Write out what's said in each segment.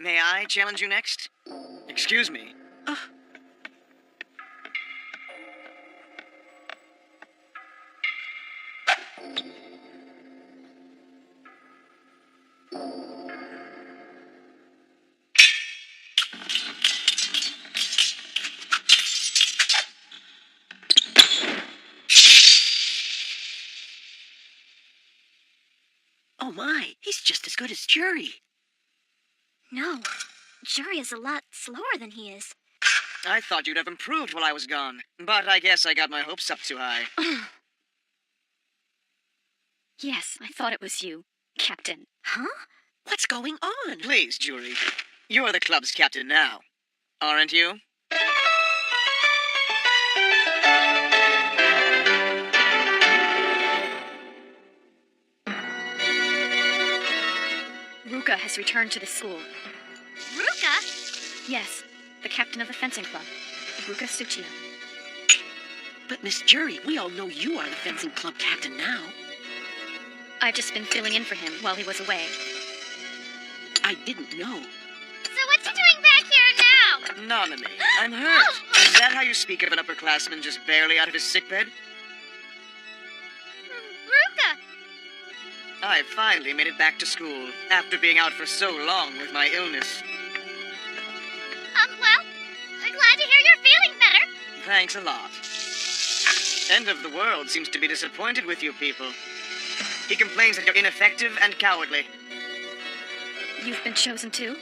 May I challenge you next? Excuse me. Oh my, he's just as good as Jury. No, Jury is a lot slower than he is. I thought you'd have improved while I was gone, but I guess I got my hopes up too high. Yes, I thought it was you, Captain. Huh? What's going on? Please, Jury. You're the club's captain now, aren't you? Ruka has returned to the school. Ruka? Yes, the captain of the fencing club, Ruka Tsuchiya. But Miss Jury, we all know you are the fencing club captain now. I've just been filling in for him while he was away. I didn't know. So what you doing back here now? Nanami, I'm hurt. Is that how you speak of an upperclassman just barely out of his sickbed? Ruka! I finally made it back to school, after being out for so long with my illness. Well, I'm glad to hear you're feeling better. Thanks a lot. End of the World seems to be disappointed with you people. He complains that you're ineffective and cowardly. You've been chosen too?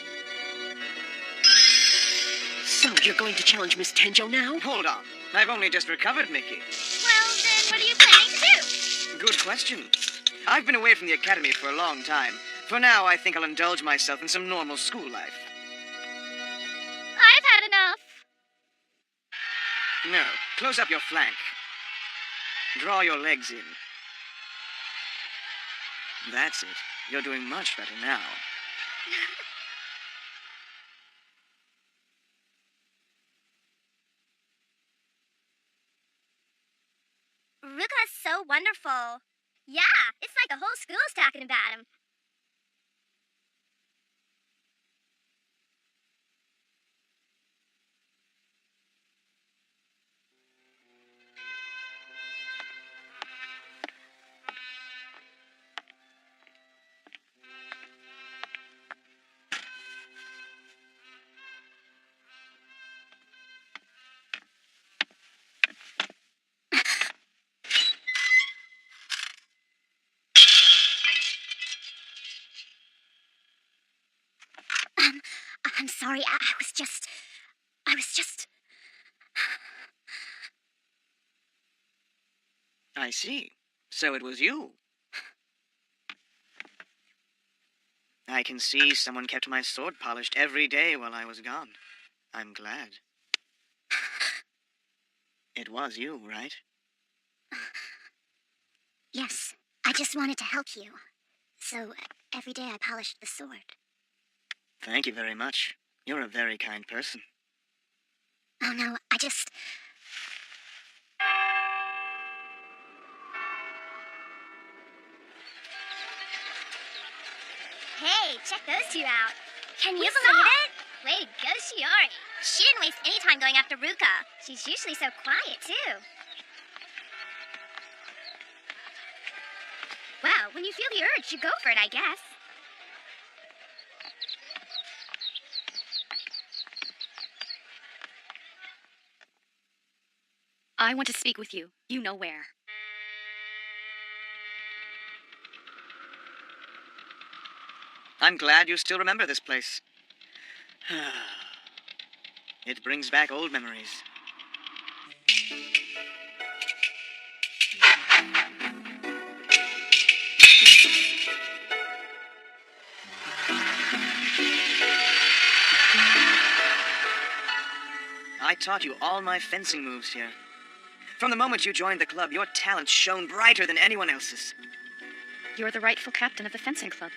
So you're going to challenge Miss Tenjo now? Hold on. I've only just recovered, Mickey. Well, then what are you planning to do? Good question. I've been away from the academy for a long time. For now, I think I'll indulge myself in some normal school life. I've had enough. No, close up your flank. Draw your legs in. That's it. You're doing much better now. Ruka's so wonderful. Yeah, it's like the whole school's talking about him. I'm sorry, I was just... I see. So it was you. I can see someone kept my sword polished every day while I was gone. I'm glad. It was you, right? Yes, I just wanted to help you. So, every day I polished the sword. Thank you very much. You're a very kind person. Oh no, I just... Hey, check those two out. Can you believe it? Way to go, Shiori. She didn't waste any time going after Ruka. She's usually so quiet, too. Well, when you feel the urge, you go for it, I guess. I want to speak with you. You know where. I'm glad you still remember this place. It brings back old memories. I taught you all my fencing moves here. From the moment you joined the club, your talent shone brighter than anyone else's. You're the rightful captain of the fencing club.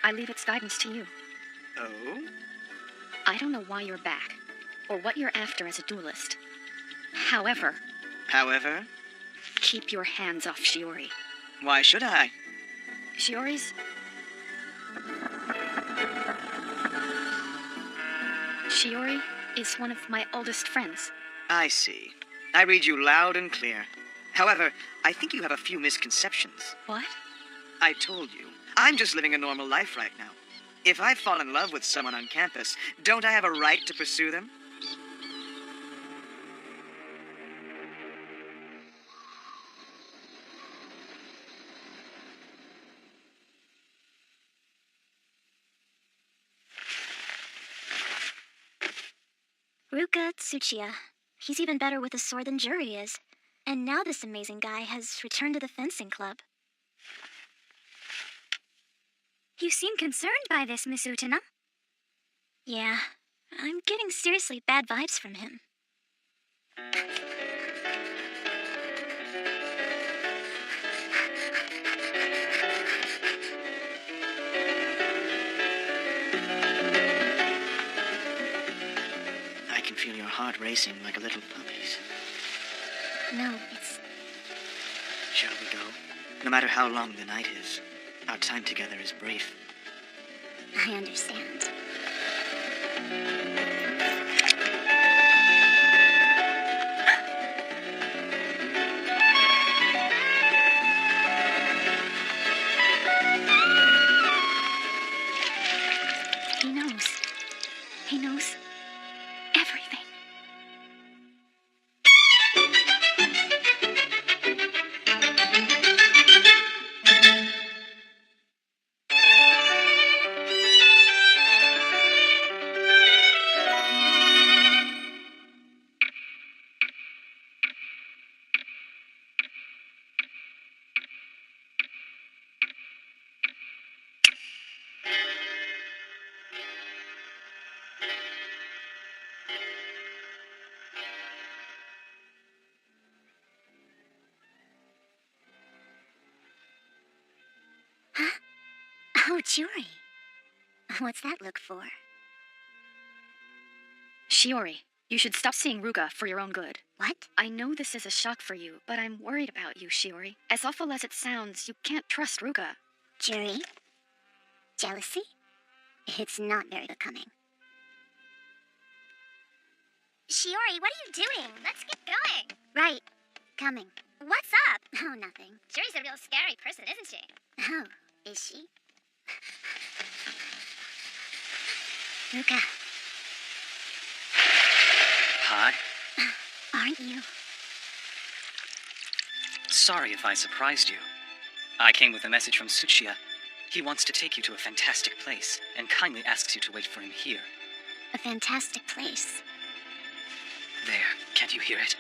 I leave its guidance to you. Oh? I don't know why you're back, or what you're after as a duelist. However, However? keep your hands off Shiori. Why should I? Shiori's Shiori is one of my oldest friends. I see. I read you loud and clear. However, I think you have a few misconceptions. What? I told you, I'm just living a normal life right now. If I fall in love with someone on campus, don't I have a right to pursue them? Ruka Tsuchiya. He's even better with a sword than Juri is. And now this amazing guy has returned to the fencing club. You seem concerned by this, Miss Utena. Yeah, I'm getting seriously bad vibes from him. I can feel your heart racing like a little puppy's. No, it's... Shall we go? No matter how long the night is, our time together is brief. I understand. He knows. He knows everything. Oh, Juri. What's that look for? Shiori, you should stop seeing Ruka for your own good. What? I know this is a shock for you, but I'm worried about you, Shiori. As awful as it sounds, you can't trust Ruka. Juri? Jealousy? It's not very becoming. Shiori, what are you doing? Let's get going. Right. Coming. What's up? Oh, nothing. Juri's a real scary person, isn't she? Oh, is she? Ruka, Hi. aren't you? Sorry if I surprised you. I came with a message from Tsuchiya. He wants to take you to a fantastic place and kindly asks you to wait for him here. A fantastic place. There, can't you hear it?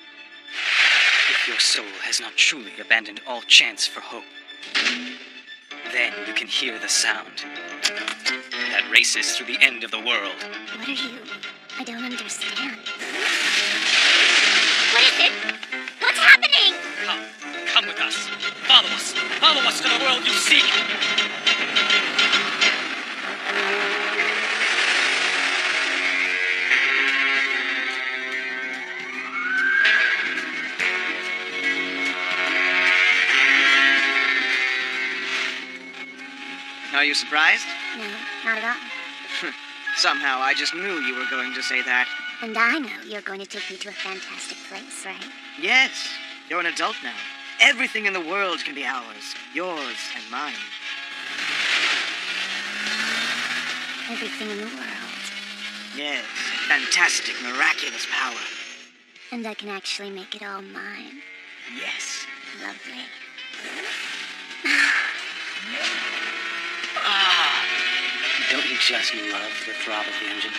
If your soul has not truly abandoned all chance for hope, then you can hear the sound that races through the end of the world. What are you? I don't understand. What is it? What's happening? Come with us. Follow us. Follow us to the world you seek. Are you surprised? No, not at all. Somehow I just knew you were going to say that. And I know you're going to take me to a fantastic place, right? Yes, you're an adult now. Everything in the world can be ours. Yours and mine. Everything in the world. Yes, fantastic, miraculous power. And I can actually make it all mine. Yes. Lovely. Don't you just love the throb of the engine?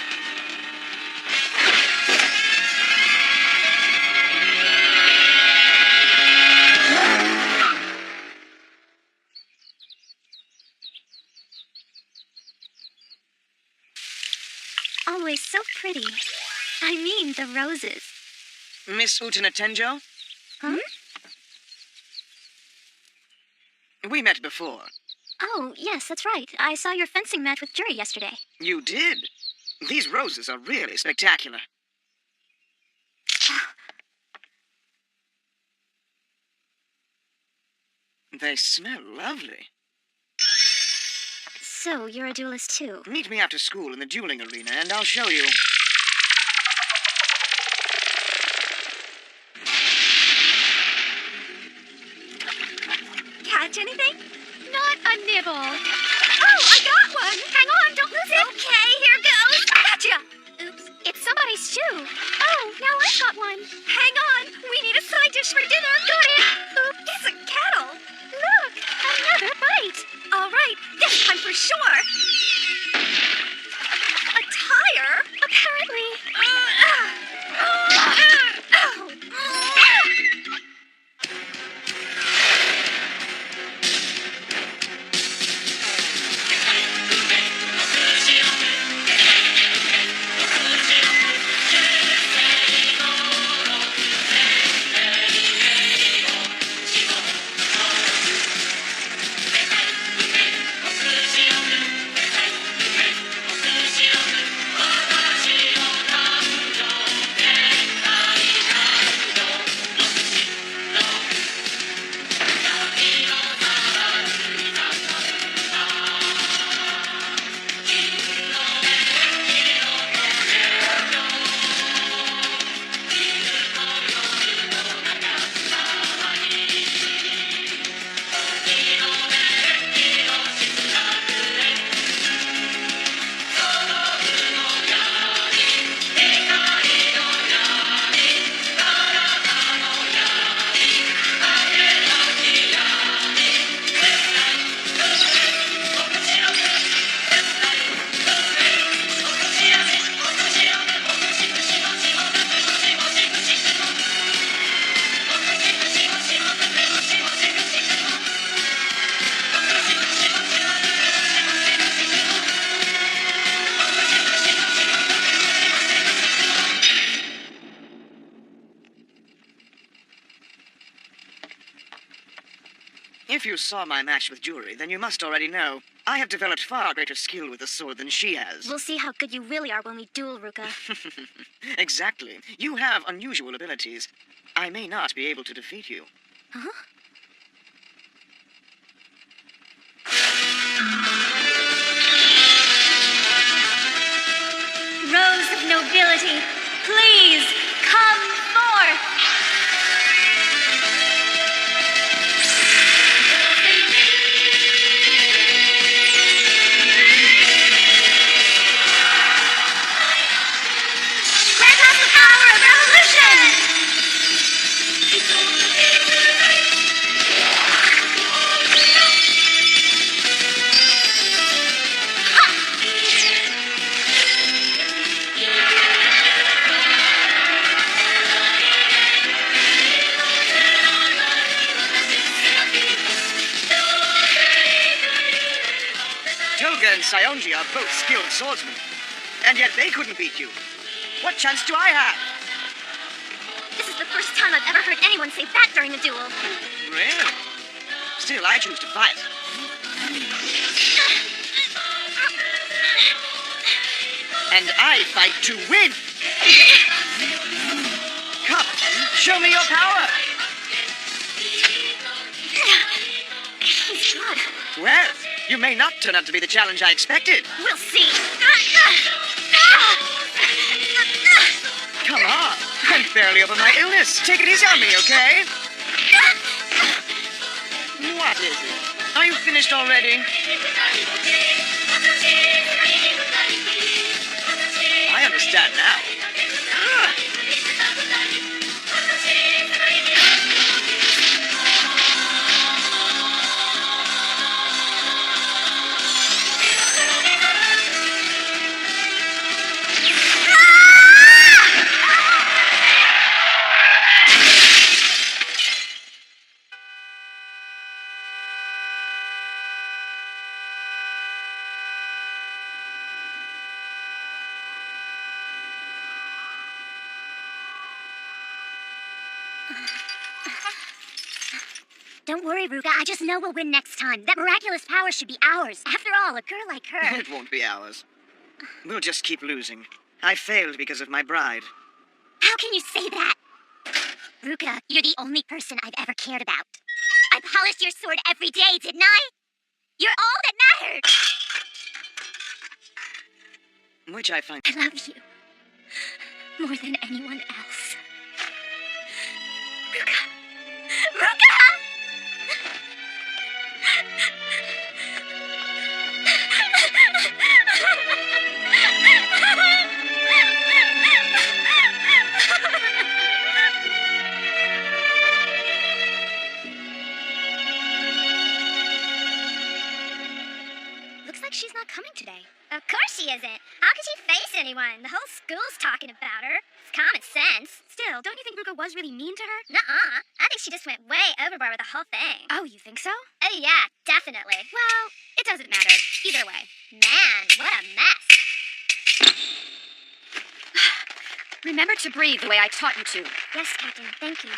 Always so pretty. I mean, the roses. Miss Utena Tenjo? Huh? We met before. Oh, yes, that's right. I saw your fencing match with Juri yesterday. You did? These roses are really spectacular. They smell lovely. So, you're a duelist too? Meet me after school in the dueling arena and I'll show you. catch anything? Not a nibble. Oh, I got one! Hang on, don't lose it! Okay, here goes! Gotcha! Oops. It's somebody's shoe. Oh, now I've got one. Hang on! We need a side dish for dinner! Got it! Oops. It's a kettle! Look, another bite. All right, this time for sure! A tire? Apparently. If you saw my match with Jewelry, then you must already know. I have developed far greater skill with the sword than she has. We'll see how good you really are when we duel, Ruka. Exactly. You have unusual abilities. I may not be able to defeat you. Huh? Rose of nobility, please come forth! Grant us the power of revolution! Jolga and Sionji are both skilled swordsmen, and yet they couldn't beat you. What chance do I have? This is the first time I've ever heard anyone say that during a duel. Really? Still, I choose to fight. And I fight to win! Come, show me your power! He's good. Well, you may not turn out to be the challenge I expected. We'll see. Come on, I'm barely over my illness. Take it easy on me, okay? What is it? Are you finished already? I understand now. Ugh. Don't worry, Ruka. I just know we'll win next time. That miraculous power should be ours. After all, a girl like her. It won't be ours. We'll just keep losing. I failed because of my bride. How can you say that? Ruka, you're the only person I've ever cared about. I polished your sword every day, didn't I? You're all that mattered. Which I find... I love you more than anyone else. Ruka! Ruka! did she face anyone? The whole school's talking about her. It's common sense. Still, don't you think Ruka was really mean to her? Nuh-uh. I think she just went way overboard with the whole thing. Oh, you think so? Oh, yeah, definitely. Well, it doesn't matter. Either way. Man, what a mess. Remember to breathe the way I taught you to. Yes, Captain, thank you.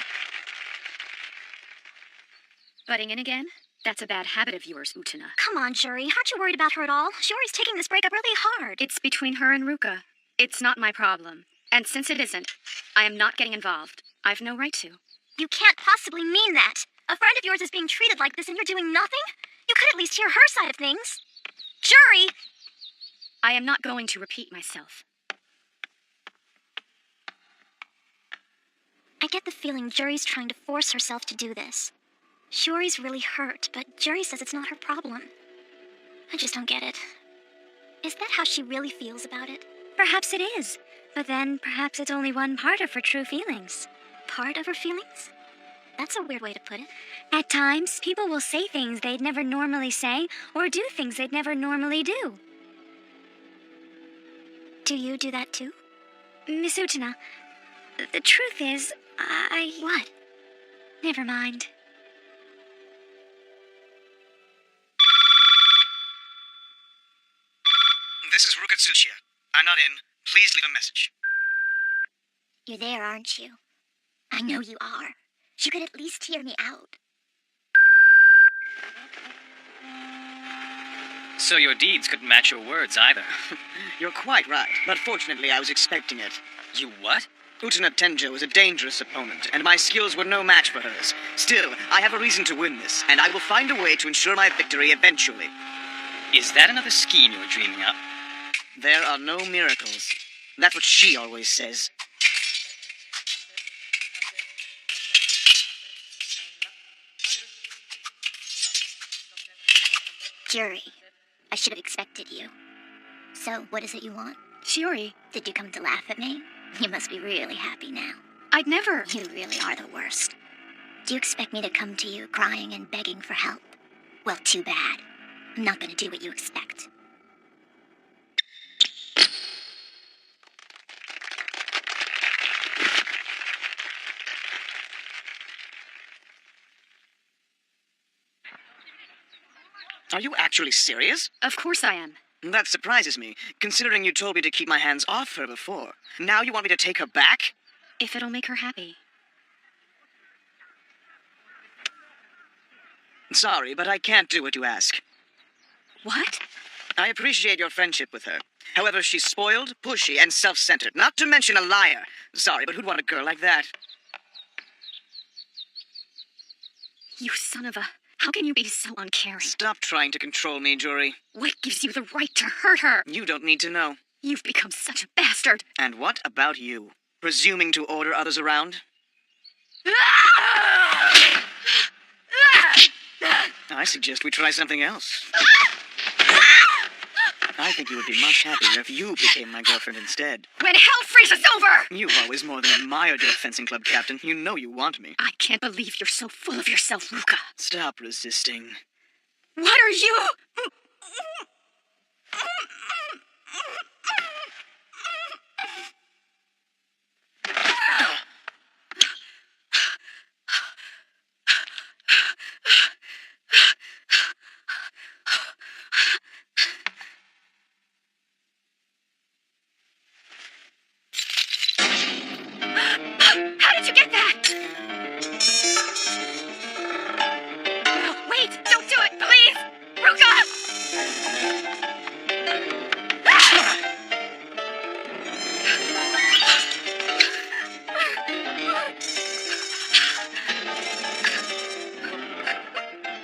Butting in again? That's a bad habit of yours, Utena. Come on, Shuri. Aren't you worried about her at all? Shiori's taking this breakup really hard. It's between her and Ruka. It's not my problem. And since it isn't, I am not getting involved. I've no right to. You can't possibly mean that. A friend of yours is being treated like this and you're doing nothing? You could at least hear her side of things. Shuri! I am not going to repeat myself. I get the feeling Juri's trying to force herself to do this. Shiori's really hurt, but Juri says it's not her problem. I just don't get it. Is that how she really feels about it? Perhaps it is, but then perhaps it's only one part of her true feelings. Part of her feelings? That's a weird way to put it. At times, people will say things they'd never normally say, or do things they'd never normally do. Do you do that too? Miss Utena, the truth is, What? Never mind. This is Rukatsuchiya. I'm not in. Please leave a message. You're there, aren't you? I know you are. You could at least hear me out. So your deeds couldn't match your words either. You're quite right, but fortunately I was expecting it. You what? Utena Tenjo is a dangerous opponent, and my skills were no match for hers. Still, I have a reason to win this, and I will find a way to ensure my victory eventually. Is that another scheme you're dreaming up? There are no miracles. That's what she always says. Juri, I should have expected you. So, what is it you want? Shiori, Did you come to laugh at me? You must be really happy now. I'd never. You really are the worst. Do you expect me to come to you crying and begging for help? Well, too bad. I'm not going to do what you expect. Are you actually serious? Of course I am. That surprises me, considering you told me to keep my hands off her before. Now you want me to take her back? If it'll make her happy. Sorry, but I can't do what you ask. What? I appreciate your friendship with her. However, she's spoiled, pushy, and self-centered, not to mention a liar. Sorry, but who'd want a girl like that? You son of a... How can you be so uncaring? Stop trying to control me, Juri. What gives you the right to hurt her? You don't need to know. You've become such a bastard. And what about you? Presuming to order others around? I suggest we try something else. I think you would be much happier if you became my girlfriend instead. When hell freezes over! You've always more than admired your fencing club captain. You know you want me. I can't believe you're so full of yourself, Ruka. Stop resisting. What are you? How did you get that? Wait, don't do it, please! Ruka!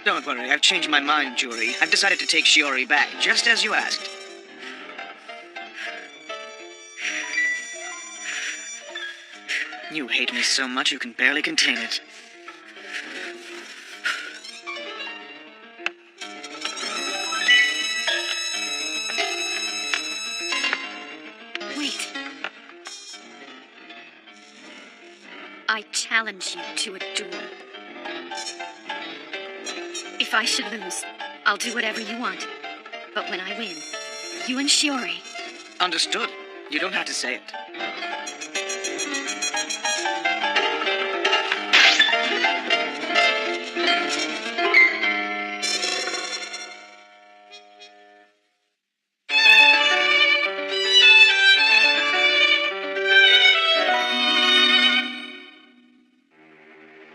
Don't worry, I've changed my mind, Juri. I've decided to take Shiori back, just as you asked. You hate me so much you can barely contain it. Wait. I challenge you to a duel. If I should lose, I'll do whatever you want. But when I win, you and Shiori Understood. You don't have to say it.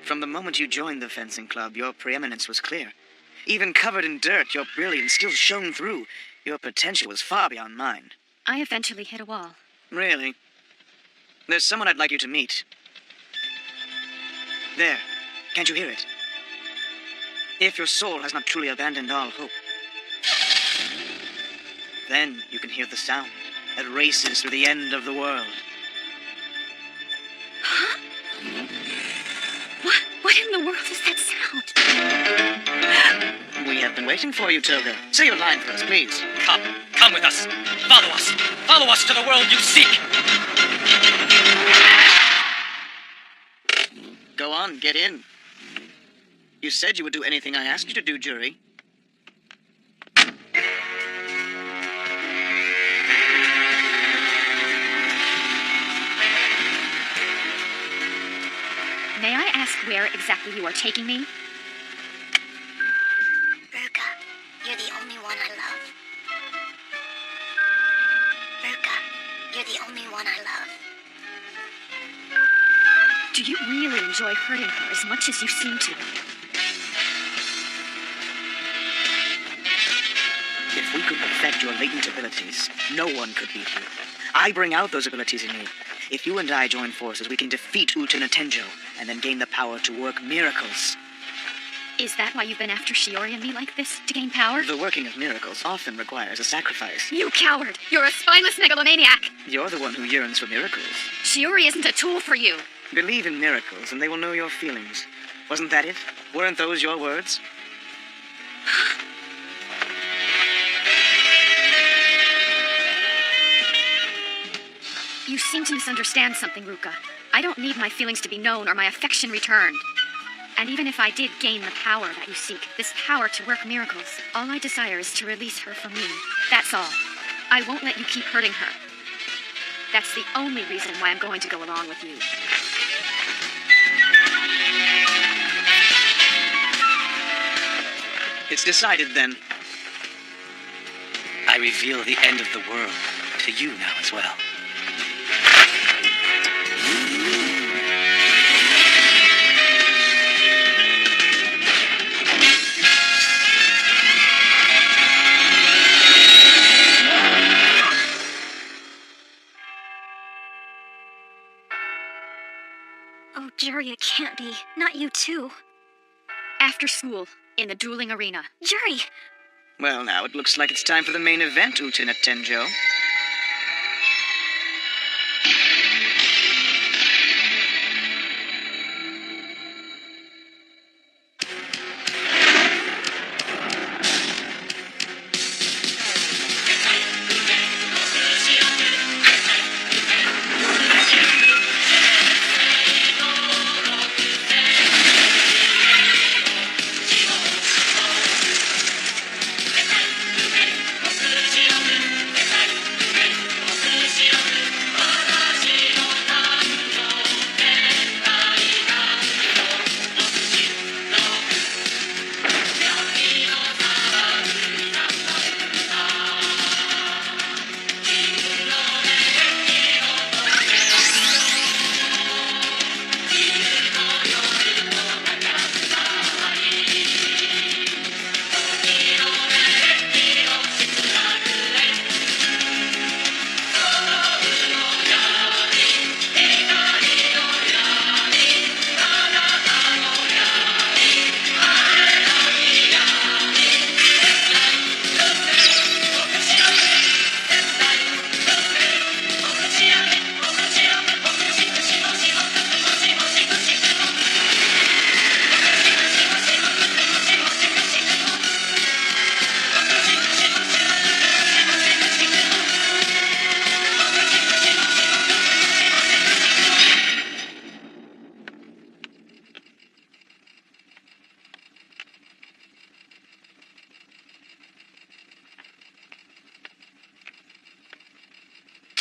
From the moment you joined the fencing club, your preeminence was clear. Even covered in dirt, your brilliance still shone through. Your potential was far beyond mine. I eventually hit a wall. Really? There's someone I'd like you to meet. There. Can't you hear it? If your soul has not truly abandoned all hope, then you can hear the sound that races through the end of the world. Huh? What in the world is that sound? We have been waiting for you, Toga. Say your line for us, please. Come with us. Follow us. Follow us to the world you seek. Go on, get in. You said you would do anything I asked you to do, Jury. May I ask where exactly you are taking me? Ruka, you're the only one I love. Ruka, you're the only one I love. Do you really enjoy hurting her as much as you seem to? If we could perfect your latent abilities, no one could beat you. I bring out those abilities in you. If you and I join forces, we can defeat Utena Tenjo, and then gain the power to work miracles. Is that why you've been after Shiori and me like this, to gain power? The working of miracles often requires a sacrifice. You coward! You're a spineless megalomaniac! You're the one who yearns for miracles. Shiori isn't a tool for you. Believe in miracles, and they will know your feelings. Wasn't that it? Weren't those your words? You seem to misunderstand something, Ruka. I don't need my feelings to be known or my affection returned. And even if I did gain the power that you seek, this power to work miracles, all I desire is to release her from me. That's all. I won't let you keep hurting her. That's the only reason why I'm going to go along with you. It's decided, then. I reveal the end of the world to you now as well. Oh, Jury, it can't be. Not you too. After school, in the dueling arena. Jury! Well, now, it looks like it's time for the main event, Utena Tenjo.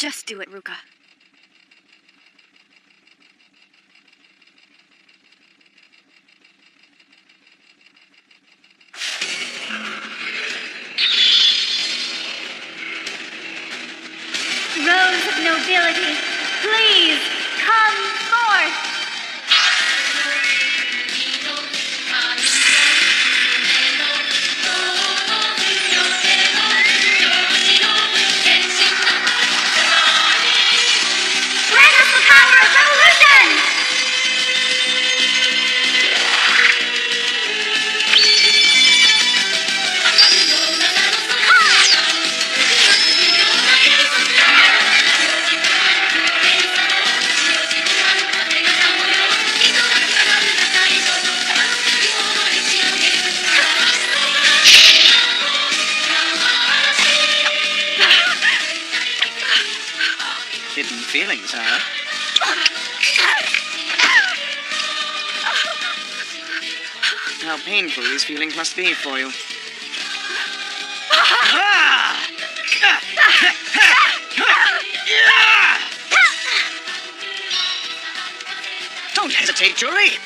Just do it, Ruka. Rose of nobility, please come forth! Grant us the power of revolution! Hidden feelings, huh? How painful these feelings must be for you. Don't hesitate, Julie!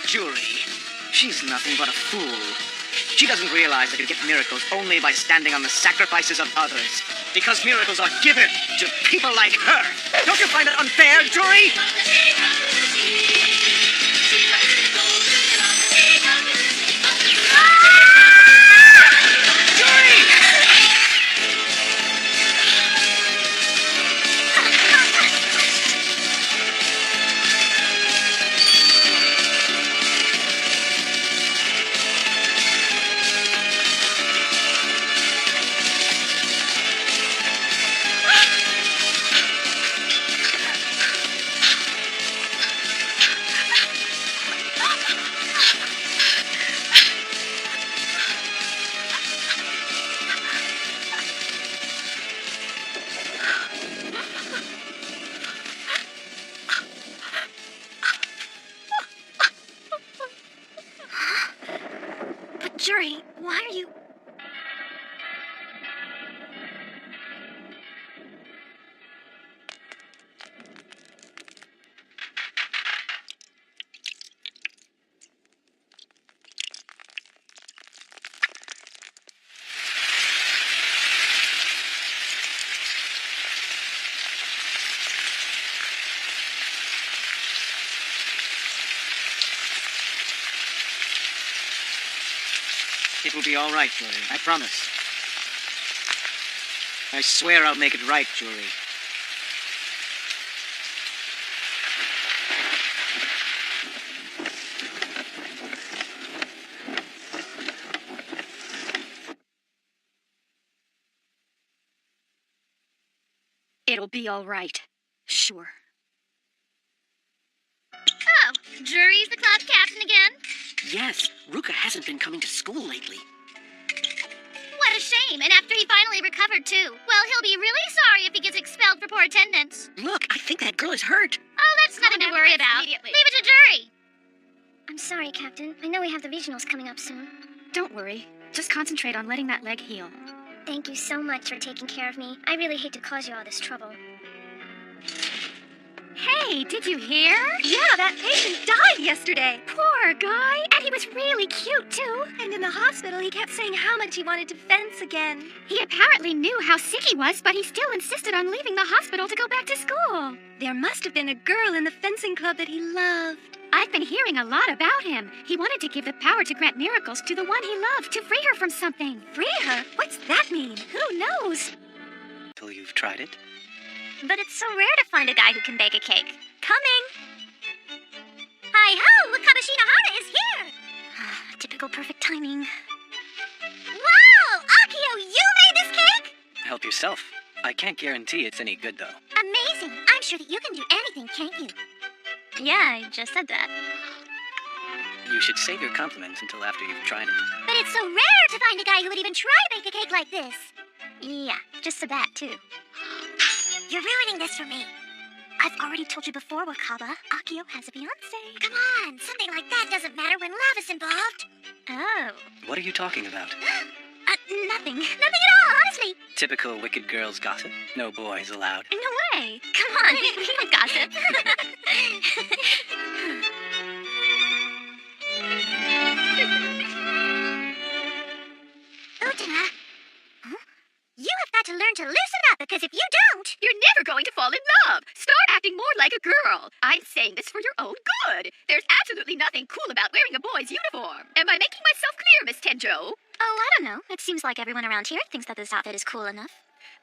Julie, she's nothing but a fool. She doesn't realize that you get miracles only by standing on the sacrifices of others. Because miracles are given to people like her. Don't you find that unfair, Julie? But Jury, why are you... It will be all right, Julie. I promise. I swear I'll make it right, Julie. It'll be all right. Sure. Oh, Jury's the club captain again? Yes, Ruka hasn't been coming to school lately. What a shame, and after he finally recovered, too. Well, he'll be really sorry if he gets expelled for poor attendance. Look, I think that girl is hurt. Oh, that's nothing to worry about. Leave it to Jury. I'm sorry, Captain. I know we have the regionals coming up soon. Don't worry. Just concentrate on letting that leg heal. Thank you so much for taking care of me. I really hate to cause you all this trouble. Hey, did you hear? Yeah, that patient died yesterday. Poor guy. And he was really cute, too. And in the hospital, he kept saying how much he wanted to fence again. He apparently knew how sick he was, but he still insisted on leaving the hospital to go back to school. There must have been a girl in the fencing club that he loved. I've been hearing a lot about him. He wanted to give the power to grant miracles to the one he loved, to free her from something. Free her? What's that mean? Who knows? Till you've tried it. But it's so rare to find a guy who can bake a cake. Coming! Hi-ho! Kabashina Hara is here! Typical perfect timing. Wow! Akio, you made this cake? Help yourself. I can't guarantee it's any good, though. Amazing! I'm sure that you can do anything, can't you? Yeah, I just said that. You should save your compliments until after you've tried it. But it's so rare to find a guy who would even try to bake a cake like this. Yeah, just a bat, too. You're ruining this for me. I've already told you before, Wakaba. Akio has a fiancé. Come on, something like that doesn't matter when love is involved. Oh. What are you talking about? Nothing. Nothing at all, honestly. Typical wicked girls gossip. No boys allowed. No way. Come on, we can gossip. Utena, you have got to learn to loosen up, because if you don't... You're never going to fall in love. Start acting more like a girl. I'm saying this for your own good. There's absolutely nothing cool about wearing a boy's uniform. Am I making myself clear, Miss Tenjo? Oh, I don't know. It seems like everyone around here thinks that this outfit is cool enough.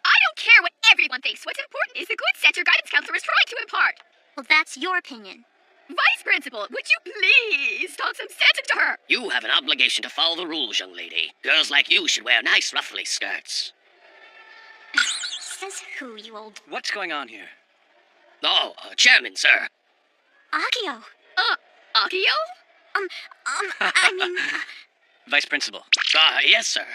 I don't care what everyone thinks. What's important is the good sense your guidance counselor is trying to impart. Well, that's your opinion. Vice Principal, would you please talk some sense into her? You have an obligation to follow the rules, young lady. Girls like you should wear nice ruffly skirts. Says who, you old... What's going on here? Oh, Chairman, sir. Akio. Akio? I mean... Vice Principal, Yes, sir.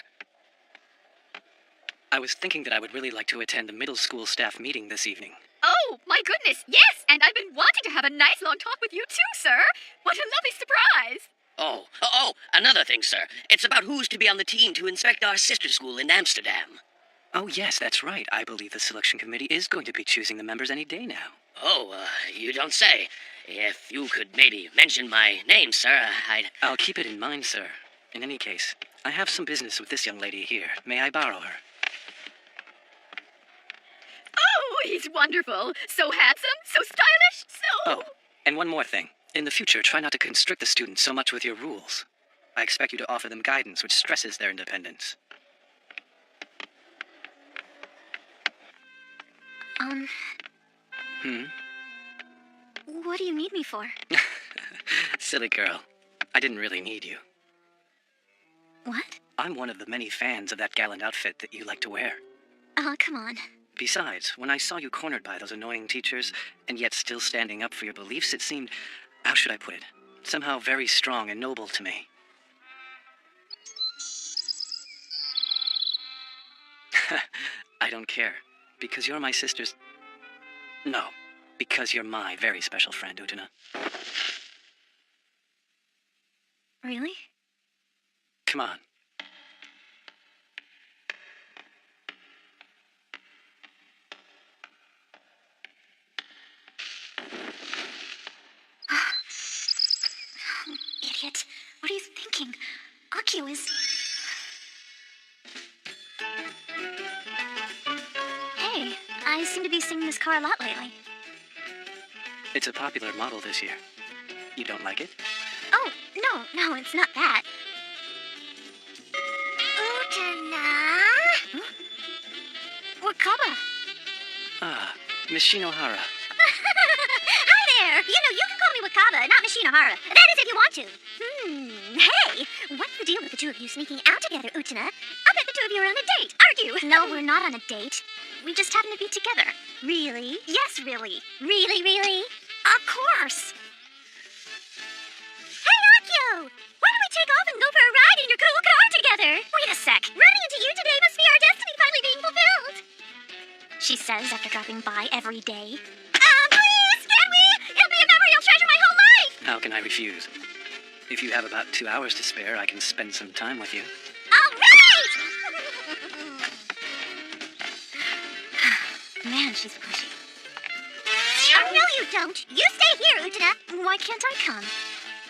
I was thinking that I would really like to attend the middle school staff meeting this evening. Oh, my goodness, yes! And I've been wanting to have a nice long talk with you too, sir. What a lovely surprise! Oh, another thing, sir. It's about who's to be on the team to inspect our sister school in Amsterdam. Oh, yes, that's right. I believe the selection committee is going to be choosing the members any day now. Oh, you don't say. If you could maybe mention my name, sir, I'll keep it in mind, sir. In any case, I have some business with this young lady here. May I borrow her? Oh, he's wonderful. So handsome, so stylish, so... Oh, and one more thing. In the future, try not to constrict the students so much with your rules. I expect you to offer them guidance which stresses their independence. What do you need me for? Silly girl. I didn't really need you. What? I'm one of the many fans of that gallant outfit that you like to wear. Oh, come on. Besides, when I saw you cornered by those annoying teachers, and yet still standing up for your beliefs, it seemed, how should I put it, somehow very strong and noble to me. I don't care, because you're my sister's... No, because you're my very special friend, Utena. Really? Come on. Idiot. What are you thinking? Akio is... Hey, I seem to be seeing this car a lot lately. It's a popular model this year. You don't like it? Oh, no, it's not that. Utena? Wakaba. Ah, Miss Shinohara. Hi there! You know, you can call me Wakaba, not Mishinohara. That is if you want to. Hey! What's the deal with the two of you sneaking out together, Utena? I bet the two of you are on a date, aren't you? No, we're not on a date. We just happen to be together. Really? Yes, really. Really? Of course. Hey, Akio! Why don't we take off and go for a ride in your cool car together? Wait a sec. Running into you today must be our destiny finally being fulfilled. She says after dropping by every day. Please, can we? It'll be a memory I'll treasure my whole life. How can I refuse? If you have about 2 hours to spare, I can spend some time with you. All right! Man, she's pushy. Oh, no, you don't. You stay here, Utena. Why can't I come?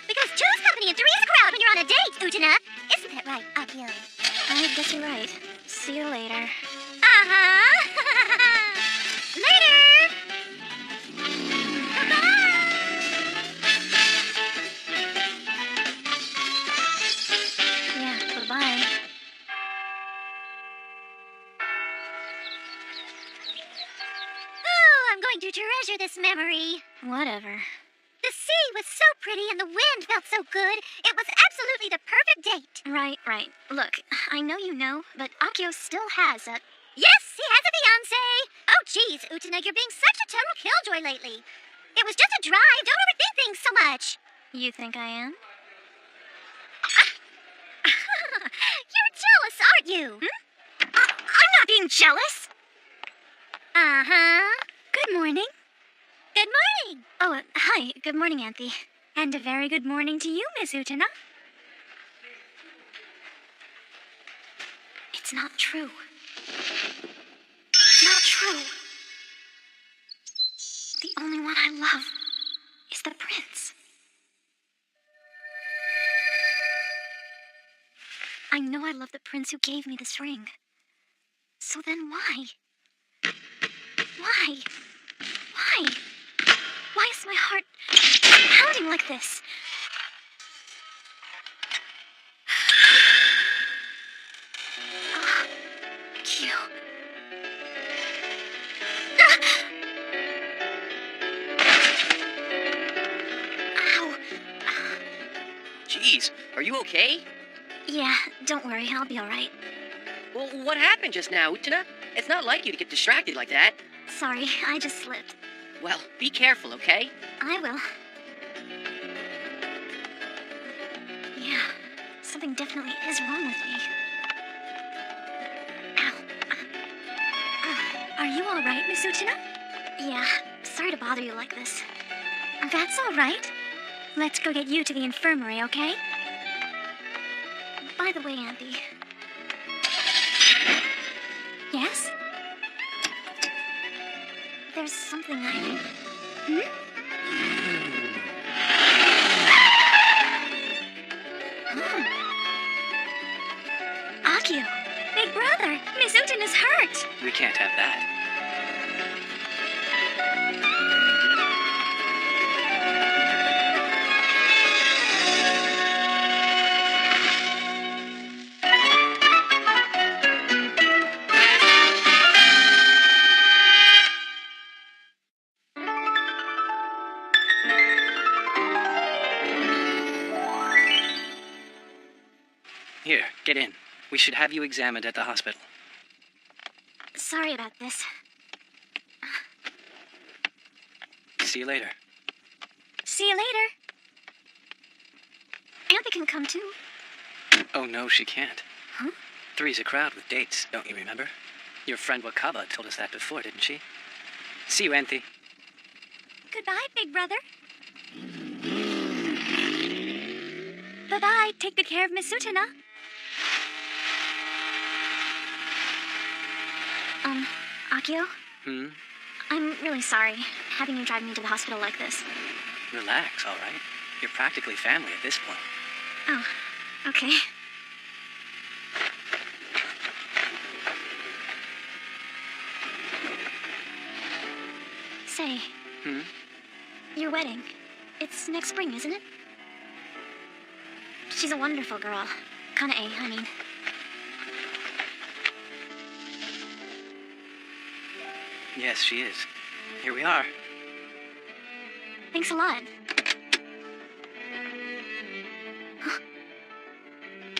Because two's company and three's a crowd when you're on a date, Utena. Isn't that right, Akio? I guess you're right. See you later. Later! Bye-bye! Yeah, goodbye. Oh, I'm going to treasure this memory. Whatever. The sea was so pretty and the wind felt so good. It was absolutely the perfect date. Right. Look, I know you know, but Akio still has a... Yes, he has a fiancé. Oh, geez, Utena, you're being such a total killjoy lately. It was just a drive. Don't overthink things so much. You think I am? You're jealous, aren't you? I'm not not being jealous. Uh-huh. Good morning. Good morning. Oh, hi. Good morning, Anthe. And a very good morning to you, Miss Utena. It's not true. It's not true. The only one I love is the prince. I know I love the prince who gave me this ring. So then why? Why? Why? Why is my heart pounding like this? Ah, Q. Ow. Jeez, are you okay? Yeah, don't worry, I'll be alright. Well, what happened just now, Utena? It's not like you to get distracted like that. Sorry, I just slipped. Well, be careful, okay? I will. Yeah, something definitely is wrong with me. Ow. Are you all right, Miss Utena? Yeah, sorry to bother you like this. That's all right. Let's go get you to the infirmary, okay? By the way, Anthe, Yes? there's something I... Akio, big brother, Miss Utena's hurt. We can't have that. Here, get in. We should have you examined at the hospital. Sorry about this. See you later. See you later. Anthe can come too. Oh, no, she can't. Huh? Three's a crowd with dates, don't you remember? Your friend Wakaba told us that before, didn't she? See you, Anthe. Goodbye, big brother. Bye-bye. Take good care of Miss Utena. Akio, Hmm? I'm really sorry having you drive me to the hospital like this. Relax, all right? You're practically family at this point. Oh, okay. Say, Hmm? your wedding, it's next spring, isn't it? She's a wonderful girl. Kana-e, I mean. Yes, she is. Here we are. Thanks a lot.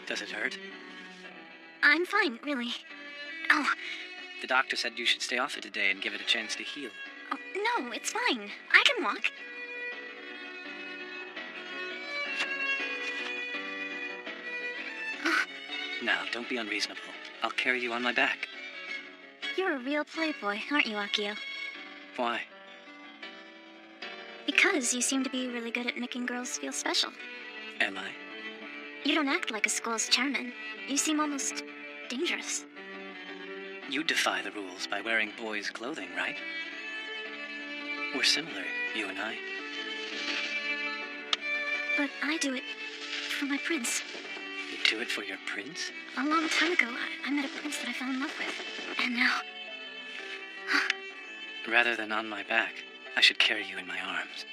Does it hurt? I'm fine, really. Oh, The doctor said you should stay off it today and give it a chance to heal. oh, no, it's fine. I can walk. Now, don't be unreasonable. I'll carry you on my back. You're a real playboy, aren't you, Akio? Why? Because you seem to be really good at making girls feel special. Am I? You don't act like a school's chairman. You seem almost dangerous. You defy the rules by wearing boys' clothing, right? We're similar, you and I. But I do it for my prince. You do it for your prince? A long time ago, I met a prince that I fell in love with. And now... Rather than on my back, I should carry you in my arms.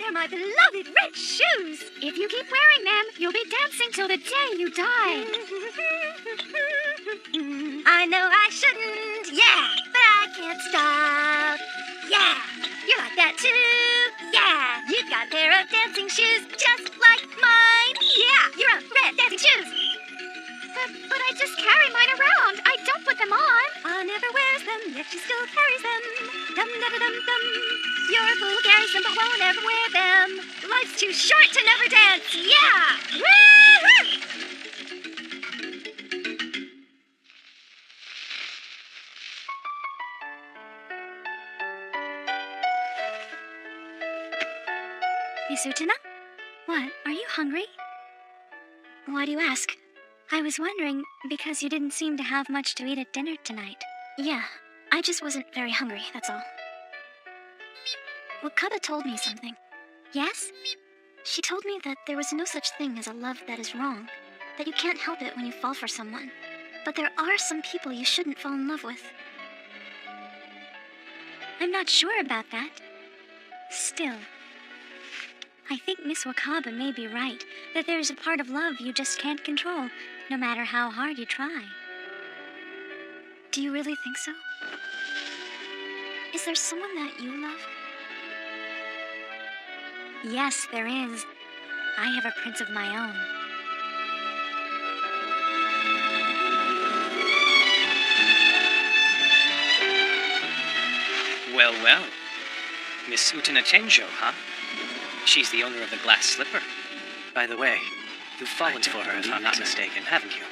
wear my beloved red shoes. If you keep wearing them, you'll be dancing till the day you die. I know I shouldn't, yeah, but I can't stop. Yeah, you're like that too. Yeah, you've got a pair of dancing shoes just like mine. Yeah, your own red dancing shoes. But I just carry mine around. I don't put them on. I never wears them, yet she still carries them. Dum-da-da-dum-dum. You're a fool who carries them but won't ever wear them. Life's too short to never dance. Yeah! Woo-hoo! Miss Utena? What, are you hungry? Why do you ask? I was wondering, because you didn't seem to have much to eat at dinner tonight. Yeah, I just wasn't very hungry, that's all. Wakaba told me something. Yes? She told me that there was no such thing as a love that is wrong, that you can't help it when you fall for someone, but there are some people you shouldn't fall in love with. I'm not sure about that. Still, I think Miss Wakaba may be right, that there is a part of love you just can't control, no matter how hard you try. Do you really think so? Is there someone that you love? Yes, there is. I have a prince of my own. Well, well. Miss Utena Eng, huh? She's the owner of the glass slipper. By the way, you've fallen for her if I'm not mistaken, haven't you?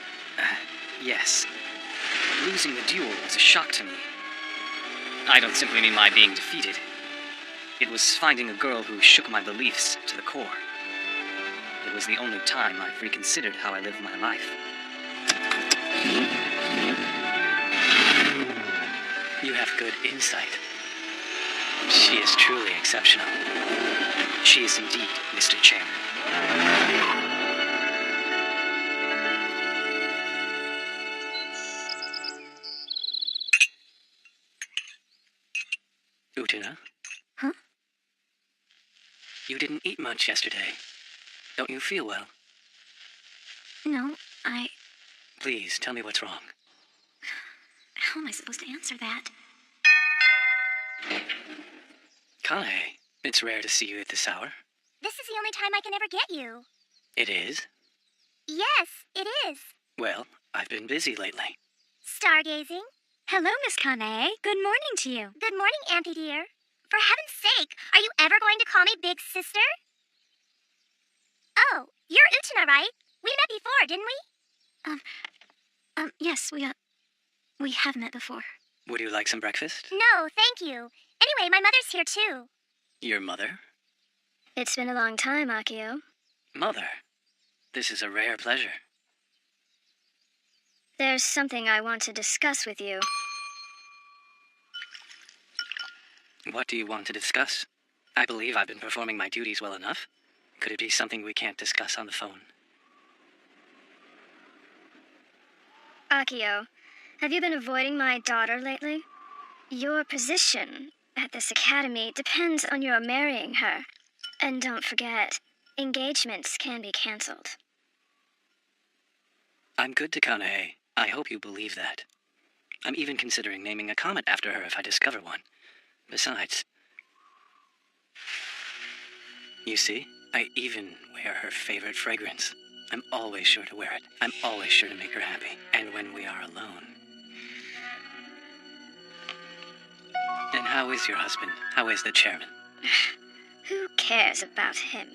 Yes. Losing the duel was a shock to me. I don't simply mean my being defeated. It was finding a girl who shook my beliefs to the core. It was the only time I've reconsidered how I live my life. You have good insight. She is truly exceptional. She is indeed Mr. Chairman. Utena? Huh? You didn't eat much yesterday. Don't you feel well? No, Please, tell me what's wrong. How am I supposed to answer that? Kanae, it's rare to see you at this hour. This is the only time I can ever get you. It is? Yes, it is. Well, I've been busy lately. Stargazing. Hello, Miss Kanae. Good morning to you. Good morning, Auntie dear. For heaven's sake, are you ever going to call me Big Sister? Oh, you're Utena, right? We met before, didn't we? Yes, we have met before. Would you like some breakfast? No, thank you. Anyway, my mother's here too. Your mother? It's been a long time, Akio. Mother, this is a rare pleasure. There's something I want to discuss with you. What do you want to discuss? I believe I've been performing my duties well enough. Could it be something we can't discuss on the phone? Akio, have you been avoiding my daughter lately? Your position at this academy depends on your marrying her. And don't forget, engagements can be cancelled. I'm good to Kanae. I hope you believe that. I'm even considering naming a comet after her if I discover one. Besides, you see, I even wear her favorite fragrance. I'm always sure to wear it. I'm always sure to make her happy. And when we are alone. And how is your husband? How is the chairman? Who cares about him?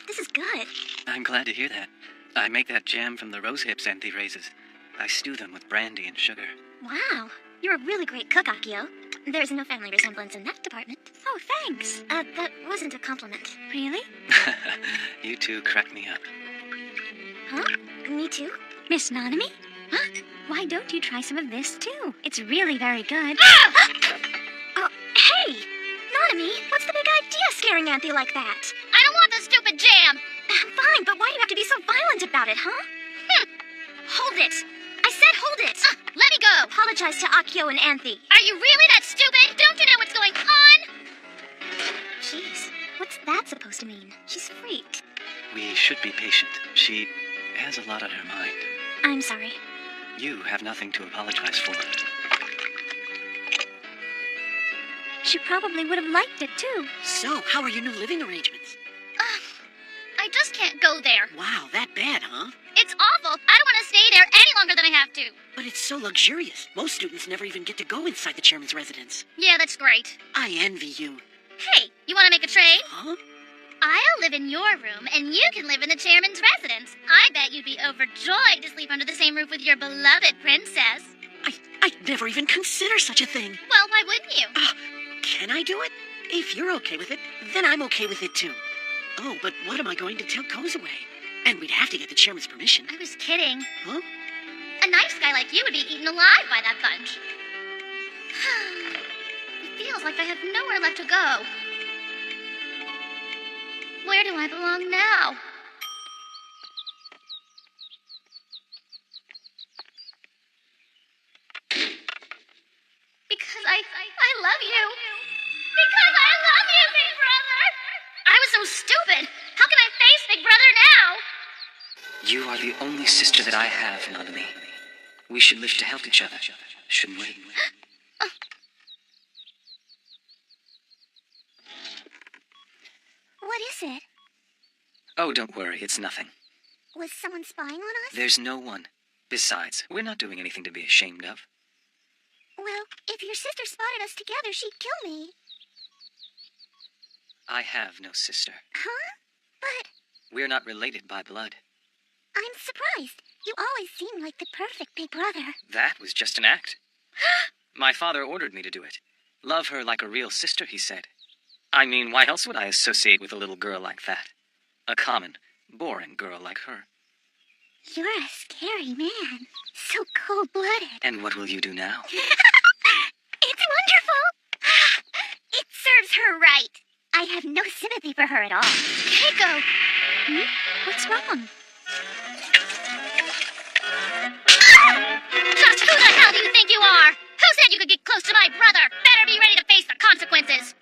This is good. I'm glad to hear that. I make that jam from the rose hips Auntie raises. I stew them with brandy and sugar. Wow, you're a really great cook, Akio. There's no family resemblance in that department. Oh, thanks. That wasn't a compliment. Really? You two crack me up. Huh? Me too? Miss Nanami? Huh? Why don't you try some of this, too? It's really very good. Oh, hey! Nanami, what's the big idea scaring Auntie like that? I don't want the stupid jam. I'm fine, but why do you have to be so violent about it, huh? Hold it. I said hold it. Let me go. Apologize to Akio and Anthe. Are you really that stupid? Don't you know what's going on? Jeez, what's that supposed to mean? She's freaked. We should be patient. She has a lot on her mind. I'm sorry. You have nothing to apologize for. She probably would have liked it, too. So, how are your new living arrangements? I just can't go there. Wow, that bad, huh? It's awful. I don't want to stay there any longer than I have to. But it's so luxurious. Most students never even get to go inside the chairman's residence. Yeah, that's great. I envy you. Hey, you want to make a trade? Huh? I'll live in your room, and you can live in the chairman's residence. I bet you'd be overjoyed to sleep under the same roof with your beloved princess. I'd never even consider such a thing. Well, why wouldn't you? Can I do it? If you're okay with it, then I'm okay with it too. Oh, but what am I going to tell Kozue? And we'd have to get the chairman's permission. I was kidding. Huh? A nice guy like you would be eaten alive by that bunch. It feels like I have nowhere left to go. Where do I belong now? Because I love you. Because I love you, Big Brother. I was so stupid. How can I face Big Brother now? You are the only sister that I have, Nanami. We should live to help each other, shouldn't we? What is it? Oh, don't worry, it's nothing. Was someone spying on us? There's no one. Besides, we're not doing anything to be ashamed of. Well, if your sister spotted us together, she'd kill me. I have no sister. Huh? But We're not related by blood. I'm surprised. You always seem like the perfect big brother. That was just an act. My father ordered me to do it. Love her like a real sister, he said. I mean, why else would I associate with a little girl like that? A common, boring girl like her. You're a scary man. So cold-blooded. And what will you do now? It's wonderful. It serves her right. I have no sympathy for her at all. Keiko! What's wrong? Just who the hell do you think you are? Who said you could get close to my brother? Better be ready to face the consequences.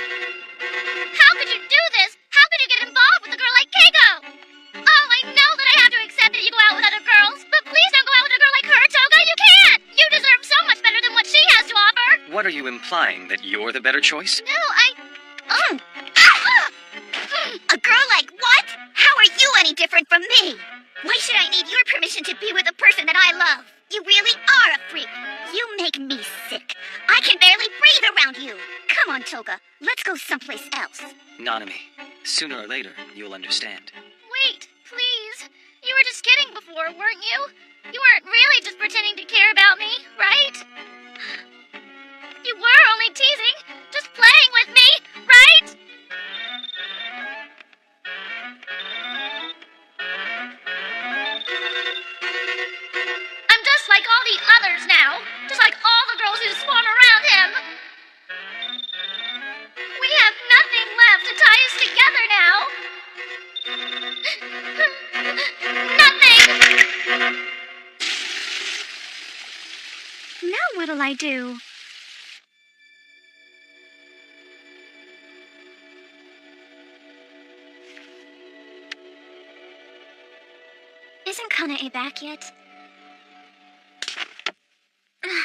How could you do this? How could you get involved with a girl like Keiko? Oh, I know that I have to accept that you go out with other girls, but please don't go out with a girl like her, Toga. You can't. You deserve so much better than what she has to offer. What are you implying, that you're the better choice? No, A girl like what? How are you any different from me? Why should I need your permission to be with a person that I love? You really are a freak. You make me sick. I can barely breathe around you. Come on, Toga. Let's go someplace else. Nanami, sooner or later, you'll understand. Wait, please. You were just kidding before, weren't you? You weren't really just pretending to care about me, right? You were only teasing, just playing with me, right? I'm just like all the others now. Just like all the girls who swarm around him. We have nothing left to tie us together now. Nothing! Now what'll I do? Isn't Kanae back yet?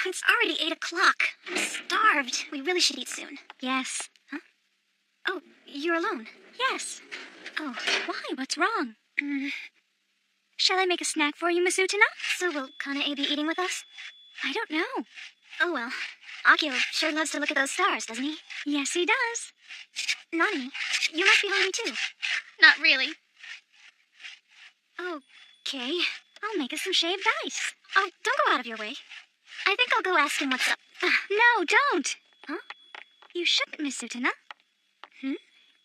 It's already 8 o'clock. I'm starved. We really should eat soon. Yes. Huh? Oh, you're alone. Yes. Oh, Why? What's wrong? mm, Shall I make a snack for you, Miss Utena? so will Kanae be eating with us? I don't know. Oh well. Akio sure loves to look at those stars, doesn't he? Yes, he does. Nani, you must be hungry too. Not really. Okay. I'll make us some shaved ice. Oh, don't go out of your way. I think I'll go ask him what's up. No, don't. Huh? You shouldn't, Miss Utena. Hmm?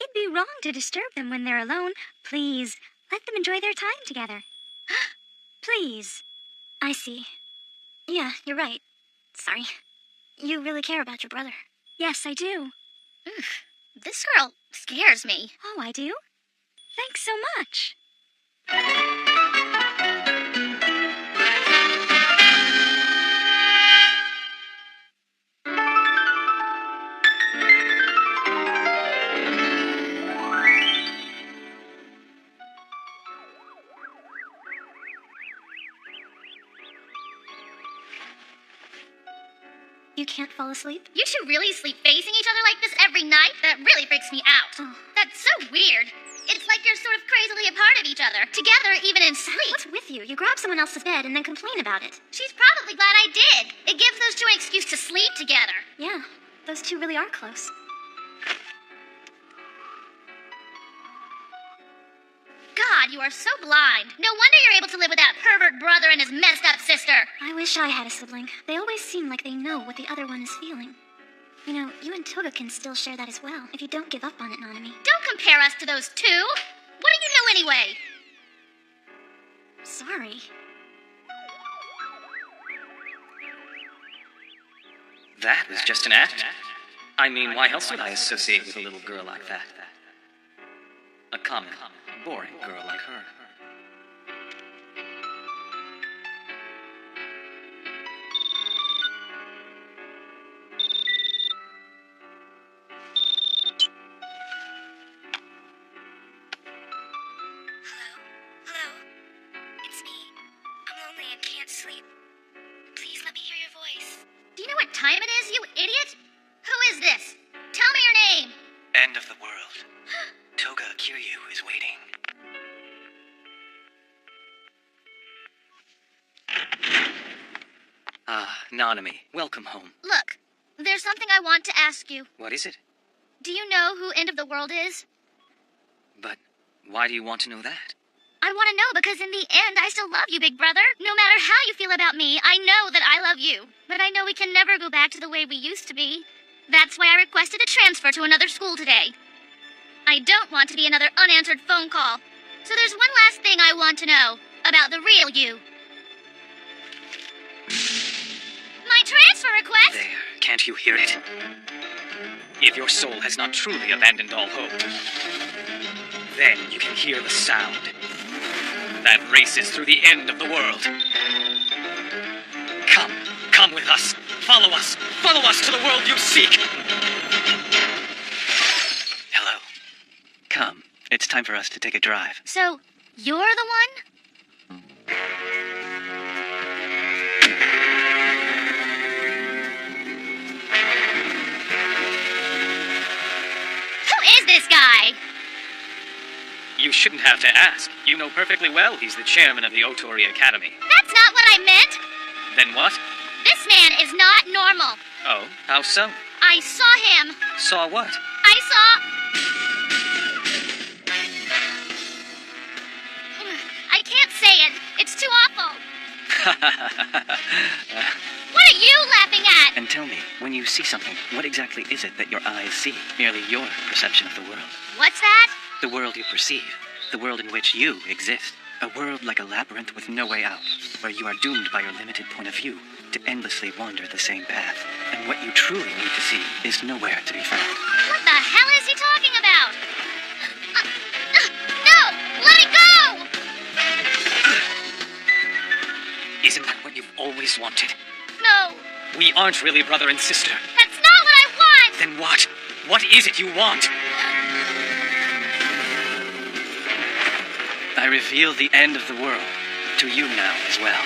It'd be wrong to disturb them when they're alone. Please, let them enjoy their time together. Please. I see. Yeah, you're right. Sorry. You really care about your brother. Yes, I do. This girl scares me. Oh, I do? Thanks so much. You can't fall asleep? You two really sleep facing each other like this every night? That really freaks me out. Oh. That's so weird. It's like you're sort of crazily a part of each other. Together, even in sleep. What's with you? You grab someone else's bed and then complain about it. She's probably glad I did. It gives those two an excuse to sleep together. Yeah, those two really are close. God, you are so blind. No wonder you're able to live with that pervert brother and his messed up sister. I wish I had a sibling. They always seem like they know what the other one is feeling. You know, you and Toga can still share that as well, if you don't give up on it, Nanami. Don't compare us to those two. What do you know anyway? Sorry. That was just an act. I mean, why else would I associate with a little girl like that? A common, boring girl like her. Hello? It's me. I'm lonely and can't sleep. Please let me hear your voice. Do you know what time it is, you idiot? Who is this? Tell me your name. End of the world. Toga Kiryu is waiting. Ah, Nanami, welcome home. Look, there's something I want to ask you. What is it? Do you know who End of the World is? But why do you want to know that? I want to know because in the end, I still love you, big brother. No matter how you feel about me, I know that I love you. But I know we can never go back to the way we used to be. That's why I requested a transfer to another school today. I don't want to be another unanswered phone call. So there's one last thing I want to know about the real you. My transfer request? There, can't you hear it? If your soul has not truly abandoned all hope, then you can hear the sound that races through the end of the world. Come with us. Follow us to the world you seek. Hello. Come, it's time for us to take a drive. So, you're the one? Who is this guy? You shouldn't have to ask. You know perfectly well he's the chairman of the Otori Academy. That's not what I meant. Then what? This man is not normal. Oh, how so? I saw him. Saw what? I saw... I can't say it. It's too awful. What are you laughing at? And tell me, when you see something, what exactly is it that your eyes see? Merely your perception of the world. What's that? The world you perceive. The world in which you exist. A world like a labyrinth with no way out, where you are doomed by your limited point of view to endlessly wander the same path. And what you truly need to see is nowhere to be found. What the hell is he talking about? No! Let it go! Isn't that what you've always wanted? No, We aren't really brother and sister. that's not what I want! Then what? What is it you want? I reveal the end of the world to you now as well.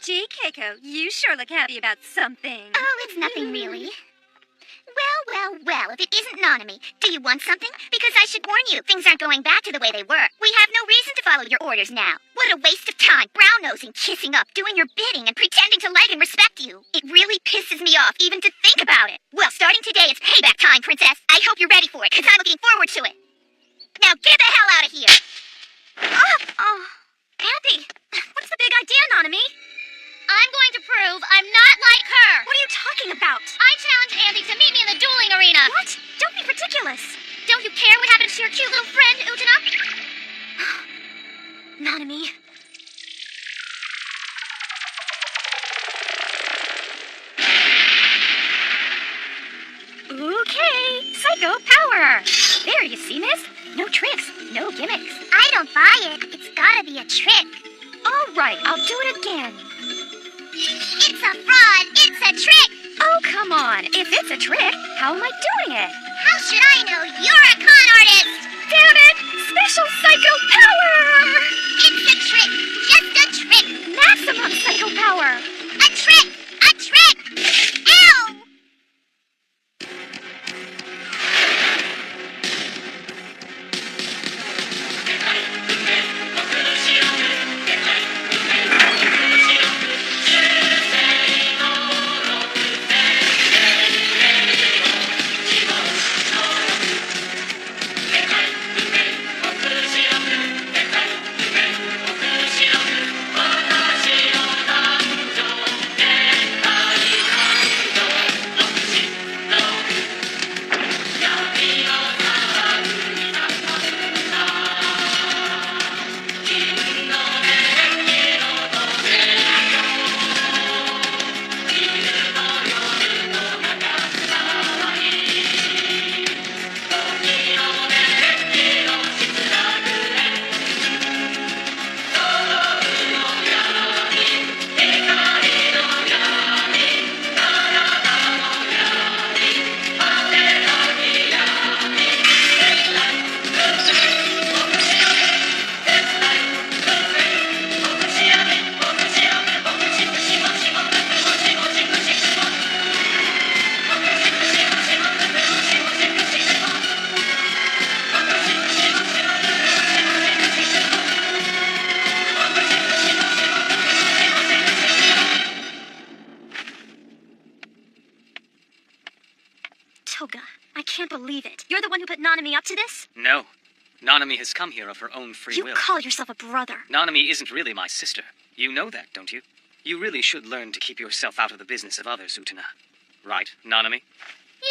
Gee, Keiko, you sure look happy about something. Oh, it's nothing really. Well, if it isn't Nanami, do you want something? Because I should warn you, things aren't going back to the way they were. We have no reason to follow your orders now. What a waste of time, brown-nosing, kissing up, doing your bidding, and pretending to like and respect you. It really pisses me off even to think about it. Well, starting today, it's payback time, princess. I hope you're ready for it, because I'm looking forward to it. Now get the hell out of here! Andy, what's the big idea, Nanami? I'm going to prove I'm not like her! What are you talking about? I challenge Andy to meet me in the dueling arena! What? Don't be ridiculous. Don't you care what happens to your cute little Nanami. Okay, psycho power. There, you see, miss? No tricks, no gimmicks. I don't buy it. It's gotta be a trick. All right, I'll do it again. It's a fraud. It's a trick. Oh, come on. If it's a trick, how am I doing it? How should I know? You're a con artist. Damn it! Special psycho power! It's a trick. Just a trick. Maximum psycho power! A trick. A trick. Ow! Toga, I can't believe it. You're the one who put Nanami up to this? No. Nanami has come here of her own free You will. call yourself a brother. Nanami isn't really my sister. You know that, don't you? You really should learn to keep yourself out of the business of others, Utena. Right, Nanami?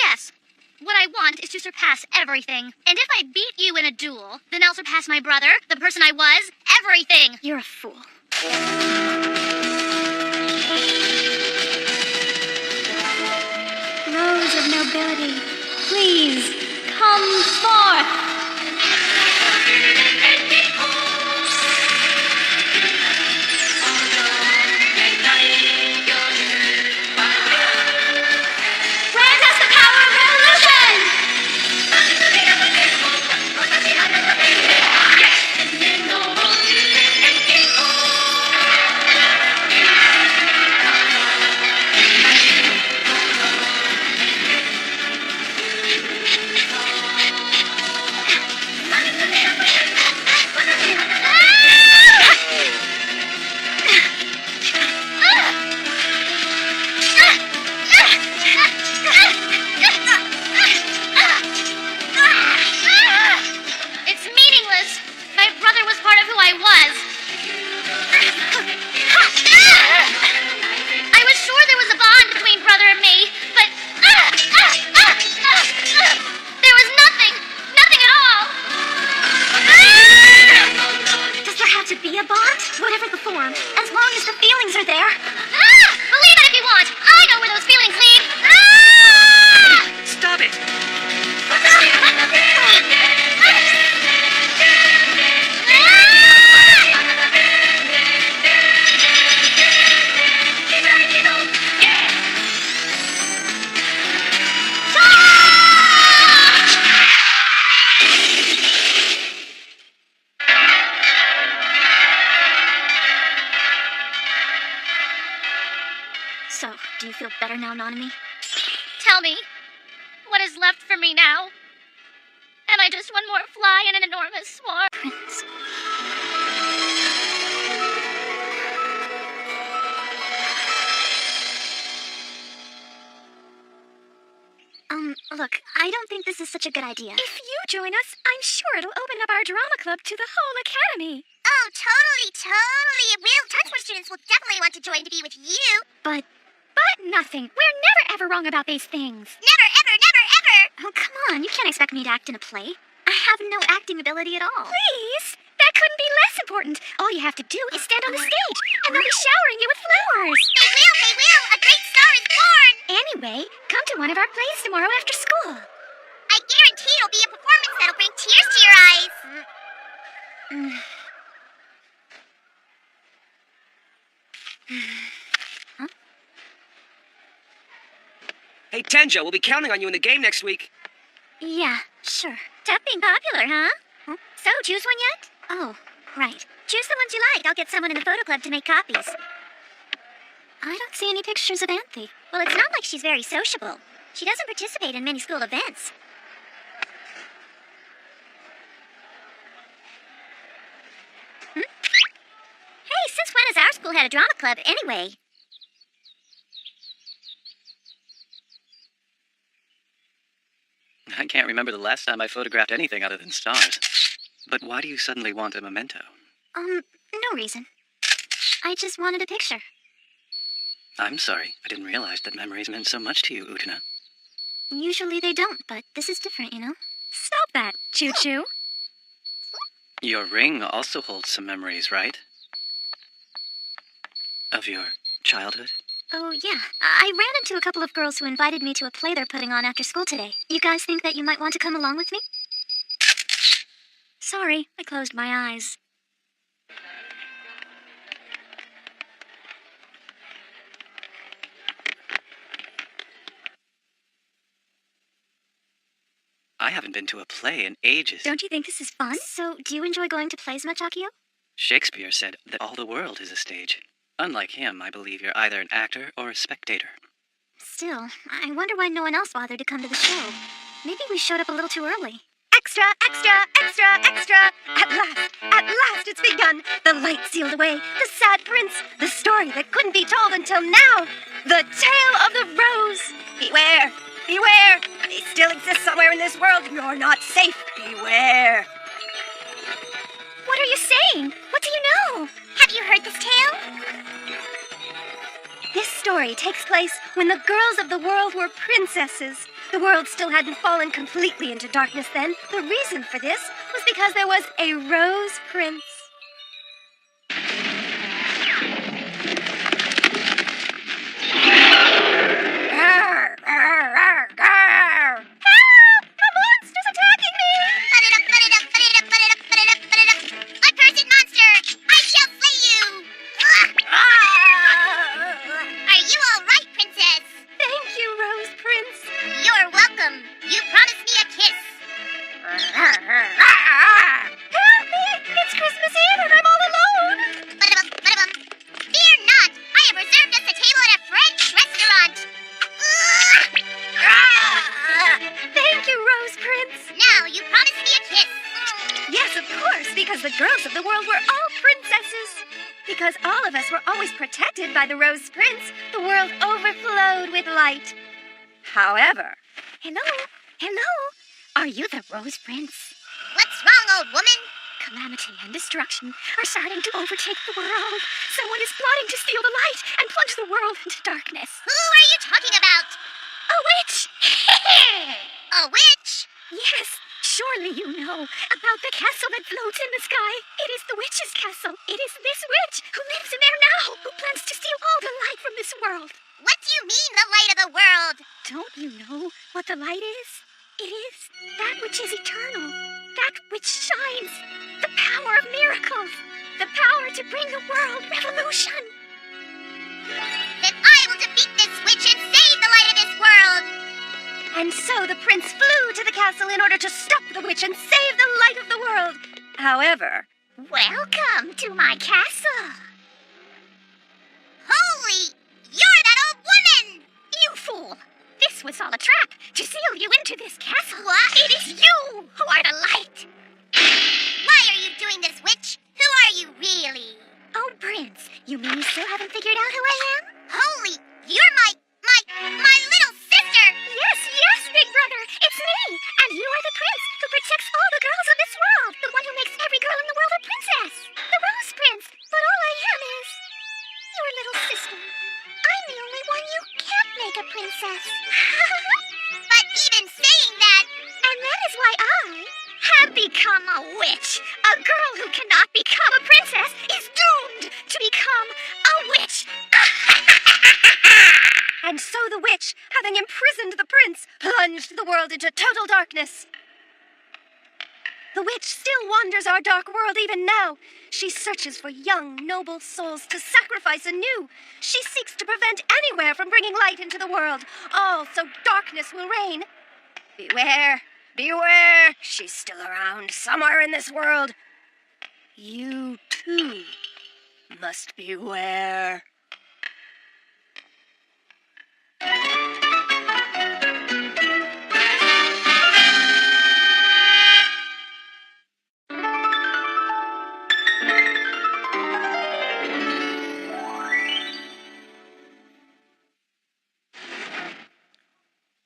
Yes. What I want is to surpass everything. And if I beat you in a duel, then I'll surpass my brother, the person I was, everything. You're a fool. Rose of nobility, please come forth. Grant us the power of revolution! It's meaningless. My brother was part of who I was. I was sure there was a bond between brother and me, but there was nothing. Nothing at all. Does there have to be a bond? Whatever the form, as long as the feelings are there. Believe it if you want. I know where those feelings lead. Stop it! So, do you feel better now, Nanami? Tell me, what is left for me now? Am I just one more fly in an enormous swarm? Prince. Look, I don't think this is such a good idea. If you join us, I'm sure it'll open up our drama club to the whole academy. Oh, totally, totally. It will. Tons more students will definitely want to join to be with you. But, nothing. We're never ever wrong about these things. Never, ever, never, ever. oh, come on, you can't expect me to act in a play. I have no acting ability at all. Please? That couldn't be less important. All you have to do is stand on the stage, and they'll be showering you with flowers. They will! A great star is born! Anyway, come to one of our plays tomorrow after school. I guarantee it'll be a performance that'll bring tears to your eyes. Hey, Tenjo, we'll be counting on you in the game next week. Yeah, sure. Tough being popular, huh? So, choose one yet? Oh, right. Choose the ones you like. I'll get someone in the photo club to make copies. I don't see any pictures of Anthe. Well, it's not like she's very sociable. She doesn't participate in many school events. Hey, since when has our school had a drama club anyway? I can't remember the last time I photographed anything other than stars. But why do you suddenly want a memento? No reason. I just wanted a picture. I'm sorry. I didn't realize that memories meant so much to you, Utena. Usually they don't, but this is different, you know? Stop that, Choo Choo. Your ring also holds some memories, right? Of your childhood? Oh, yeah. I ran into a couple of girls who invited me to a play they're putting on after school today. You guys think that you might want to come along with me? Sorry, I closed my eyes. I haven't been to a play in ages. Don't you think this is fun? So, do you enjoy going to plays much, Akio? Shakespeare said that all the world is a stage. Unlike him, I believe you're either an actor or a spectator. Still, I wonder why no one else bothered to come to the show. Maybe we showed up a little too early. Extra, extra, extra, extra! At last it's begun! The light sealed away, the sad prince, the story that couldn't be told until now! The tale of the rose! Beware! Beware! He still exists somewhere in this world. You're not safe. Beware! What are you saying? What do you know? Have you heard this tale? This story takes place when the girls of the world were princesses. The world still hadn't fallen completely into darkness then. The reason for this was because there was a rose prince. Help! A monster's attacking me! Put it up, put it up, put it up, put it up, put it up, put it up! Accursed monster! I shall slay you! Are you all right, princess? Thank you, Rose Prince. You're welcome. You promised me a kiss. Help me! It's Christmas Eve and I'm all alone! Ba-da-bum, ba-da-bum. Fear not. I have reserved us a table at a French restaurant. Thank you, Rose Prince. Now, you promised me a kiss. Yes, of course, because the girls of the world were all princesses. Because all of us were always protected by the Rose Prince, the world overflowed with light. However, hello, are you the Rose Prince? What's wrong, old woman? Calamity and destruction are starting to overtake the world. Someone is plotting to steal the light and plunge the world into darkness. Who are you talking about? A witch! A witch? Yes, surely you know about the castle that floats in the sky. It is the witch's castle. It is this witch who lives in there now, who plans to steal all the light from this world. What do you mean, the light of the world? Don't you know what the light is? It is that which is eternal, that which shines, the power of miracles, the power to bring the world revolution. Then I will defeat this witch and save the light of this world. And so the prince flew to the castle in order to stop the witch and save the light of the world. However, Welcome to my castle. Holy, you're that old woman! You fool! This was all a trap to seal you into this castle. What? It is you who are the light. Why are you doing this, witch? Who are you really? Oh, Prince, you mean you still haven't figured out who I am? Holy, you're my little sister! Yes, Big Brother, it's me. And you are the prince who protects all the girls of this world. The one who makes every girl in the world a princess. The Rose Prince. But all I am is your little sister. I'm the only one you can't make a princess. But even saying that, And that is why I have become a witch. witch. A girl who cannot become a princess is doomed to become a witch. And so the witch, having imprisoned the prince, plunged the world into total darkness. The witch still wanders our dark world even now. She searches for young, noble souls to sacrifice anew. She seeks to prevent anywhere from bringing light into the world, all so darkness will reign. Beware, beware, she's still around somewhere in this world. You too must beware.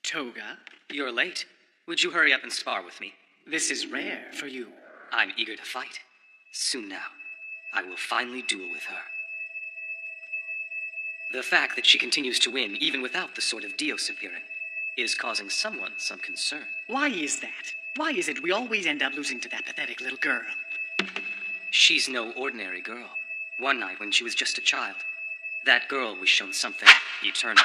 Toga, You're late. Would you hurry up and spar with me? this is rare for you. I'm eager to fight. Soon now, I will finally duel with her. The fact that she continues to win, even without the sword of Dios appearing, is causing someone some concern. Why is that? Why is it we always end up losing to that pathetic little girl? She's no ordinary girl. One night, when she was just a child, that girl was shown something eternal.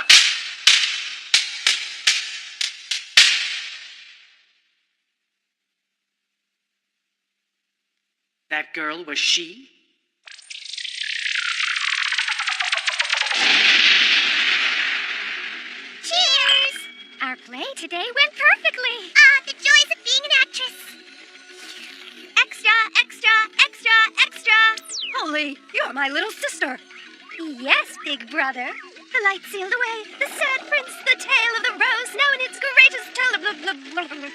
That girl was she? Cheers! Our play today went perfectly. Ah, the joys of being an actress. Extra, extra, extra, extra. Holy, you're my little sister. Yes, big brother. The light sealed away. The sad prince, the tale of the rose, now in its greatest tale.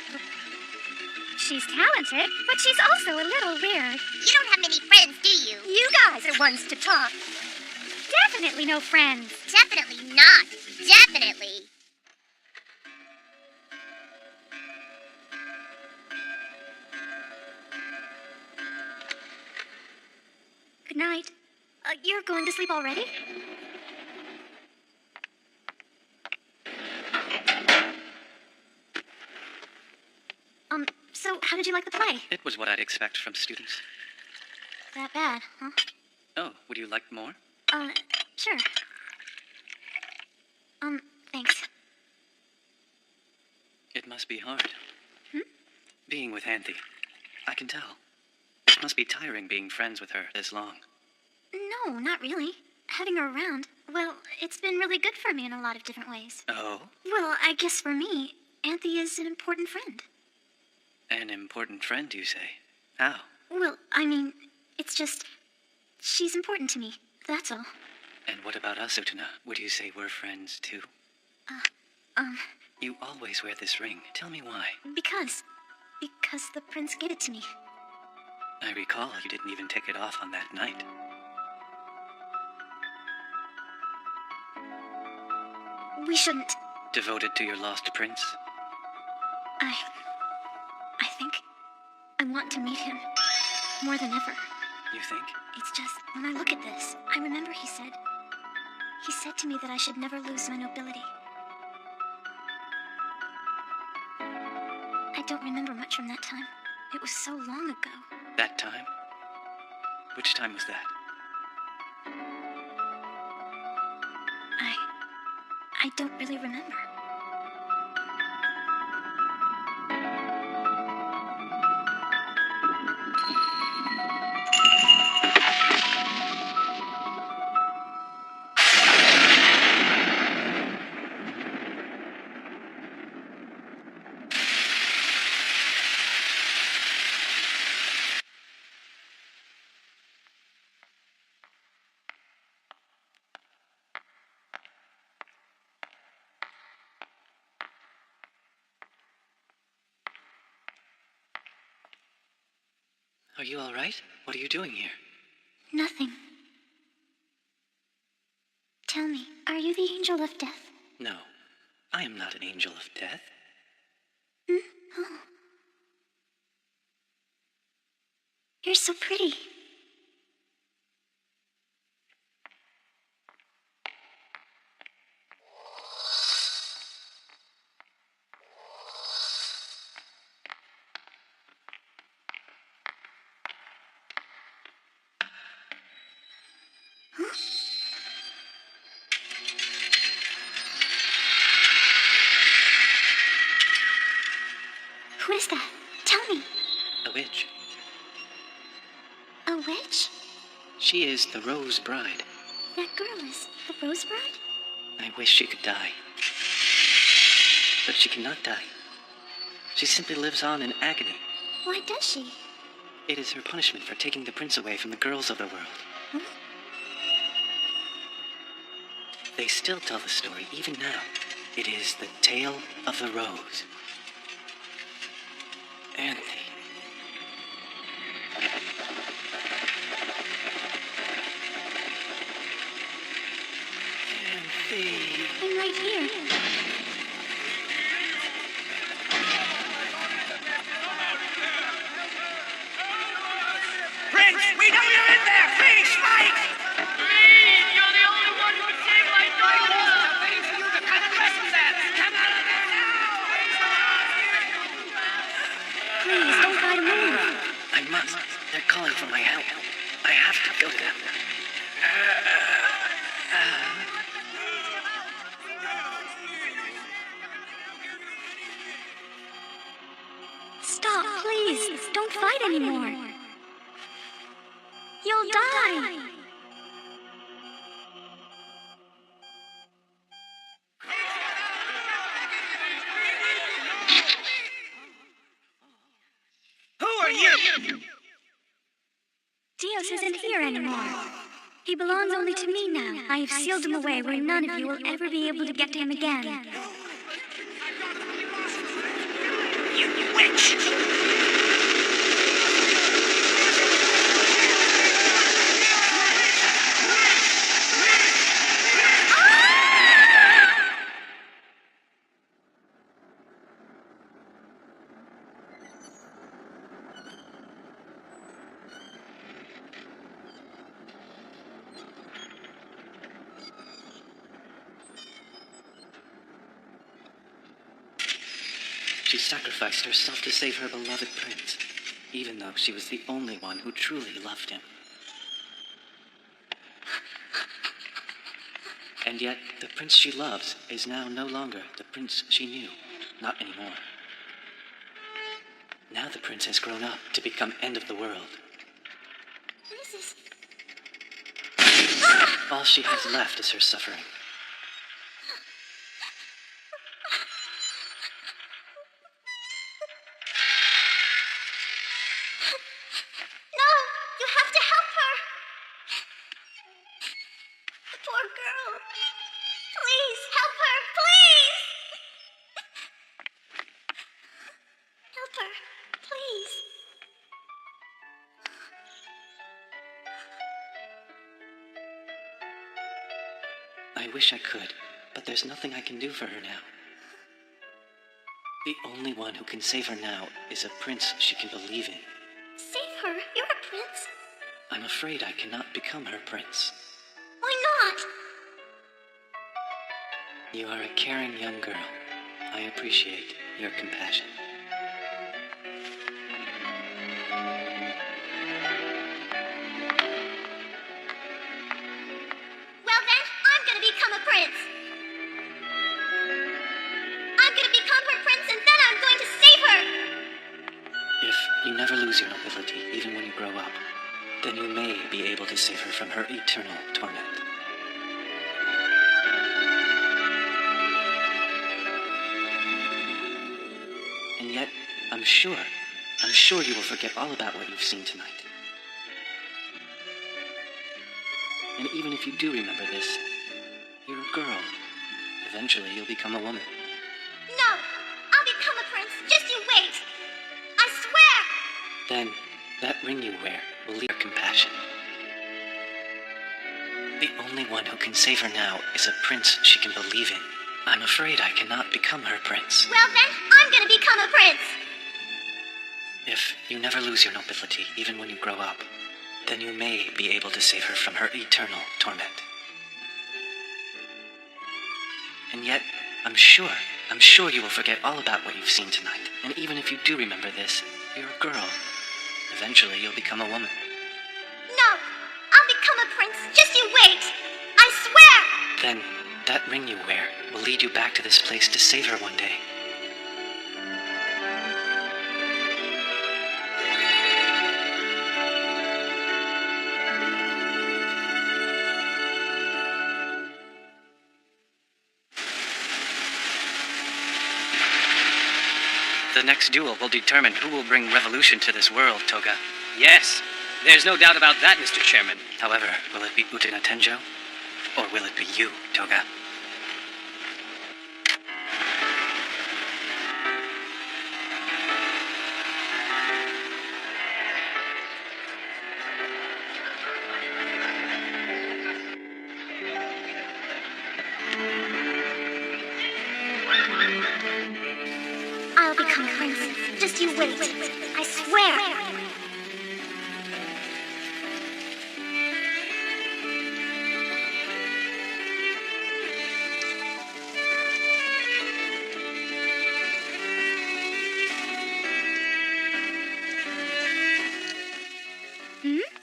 She's talented, but she's also a little weird. You don't have many friends, do you? You guys are ones to talk. Definitely no friends. Definitely not. Definitely. Good night. You're going to sleep already? So how did you like the play? It was what I'd expect from students. That bad, huh? Oh, would you like more? Sure. Thanks. It must be hard. Hmm? Being with Anthe. I can tell. It must be tiring being friends with her this long. No, not really. Having her around, well, it's been really good for me in a lot of different ways. Oh? Well, I guess for me, Anthe is an important friend. An important friend, you say? How? Well, I mean, it's just, she's important to me, that's all. And what about us, Utena? Would you say we're friends, too? You always wear this ring. Tell me why. Because the prince gave it to me. I recall you didn't even take it off on that night. We shouldn't. Devoted to your lost prince? I think I want to meet him more than ever. You think? It's just, when I look at this, I remember he said to me that I should never lose my nobility. I don't remember much from that time. It was so long ago. That time? Which time was that? I don't really remember. Are you all right? What are you doing here? Nothing. Tell me, are you the angel of death? No, I am not an angel of death. Oh. You're so pretty. is that? Tell me. A witch. A witch? She is the Rose Bride. That girl is the Rose Bride? I wish she could die. But she cannot die. She simply lives on in agony. Why does she? It is her punishment for taking the prince away from the girls of the world. Huh? They still tell the story, even now. It is the tale of the rose. Anthony. I'm right here. Prince, we know you're in there! Please, fight! Please, you're the only one who can save my daughter! I'm waiting for you to cut the rest of that! Come out of there now! Please, don't try to move. I must. They're calling for my help. I have to go to them. Stop, please. Don't fight anymore. You'll die. Who are you? Dios isn't here anymore. He belongs only to me now. I have sealed him away where none of you will ever be able to get to him again. You witch! She sacrificed herself to save her beloved prince, even though she was the only one who truly loved him. And yet, the prince she loves is now no longer the prince she knew. Not anymore. Now the prince has grown up to become end of the world. This is... All she has left is her suffering. No, you have to help her. The poor girl. Please help her, please. Help her, please. I wish I could, but there's nothing I can do for her now. The only one who can save her now is a prince she can believe in. Save her. You're a prince. I'm afraid I cannot become her prince. Why not? You are a caring young girl. I appreciate your compassion. Well then, I'm gonna become a prince. I'm gonna become her prince and then I'm going to save her. If you never lose your nobility, even when you grow up, then you may be able to save her from her eternal torment. And yet, I'm sure you will forget all about what you've seen tonight. And even if you do remember this, you're a girl. Eventually, you'll become a woman. No, I'll become a prince. Just you wait. I swear. Then, that ring you wear will lead her compassion. The only one who can save her now is a prince she can believe in. I'm afraid I cannot become her prince. Well then, I'm gonna become a prince. If you never lose your nobility, even when you grow up, then you may be able to save her from her eternal torment. And yet, I'm sure you will forget all about what you've seen tonight. And even if you do remember this, you're a girl. Eventually, you'll become a woman. No, I'll become a prince. Just you wait. I swear. Then, that ring you wear will lead you back to this place to save her one day. The next duel will determine who will bring revolution to this world, Toga. Yes, there's no doubt about that, Mr. Chairman. However, will it be Utena Tenjo? Or will it be you, Toga? I'll become princess. Just you wait. I swear.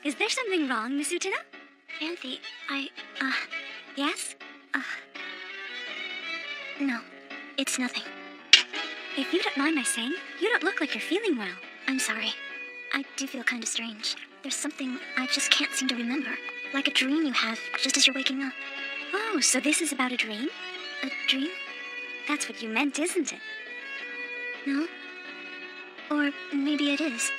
Is there something wrong, Miss Utena? Anthe, Yes? no, it's nothing. If you don't mind my saying, you don't look like you're feeling well. I'm sorry. I do feel kind of strange. There's something I just can't seem to remember. Like a dream you have just as you're waking up. Oh, so this is about a dream? A dream? That's what you meant, isn't it? No? Or maybe it is.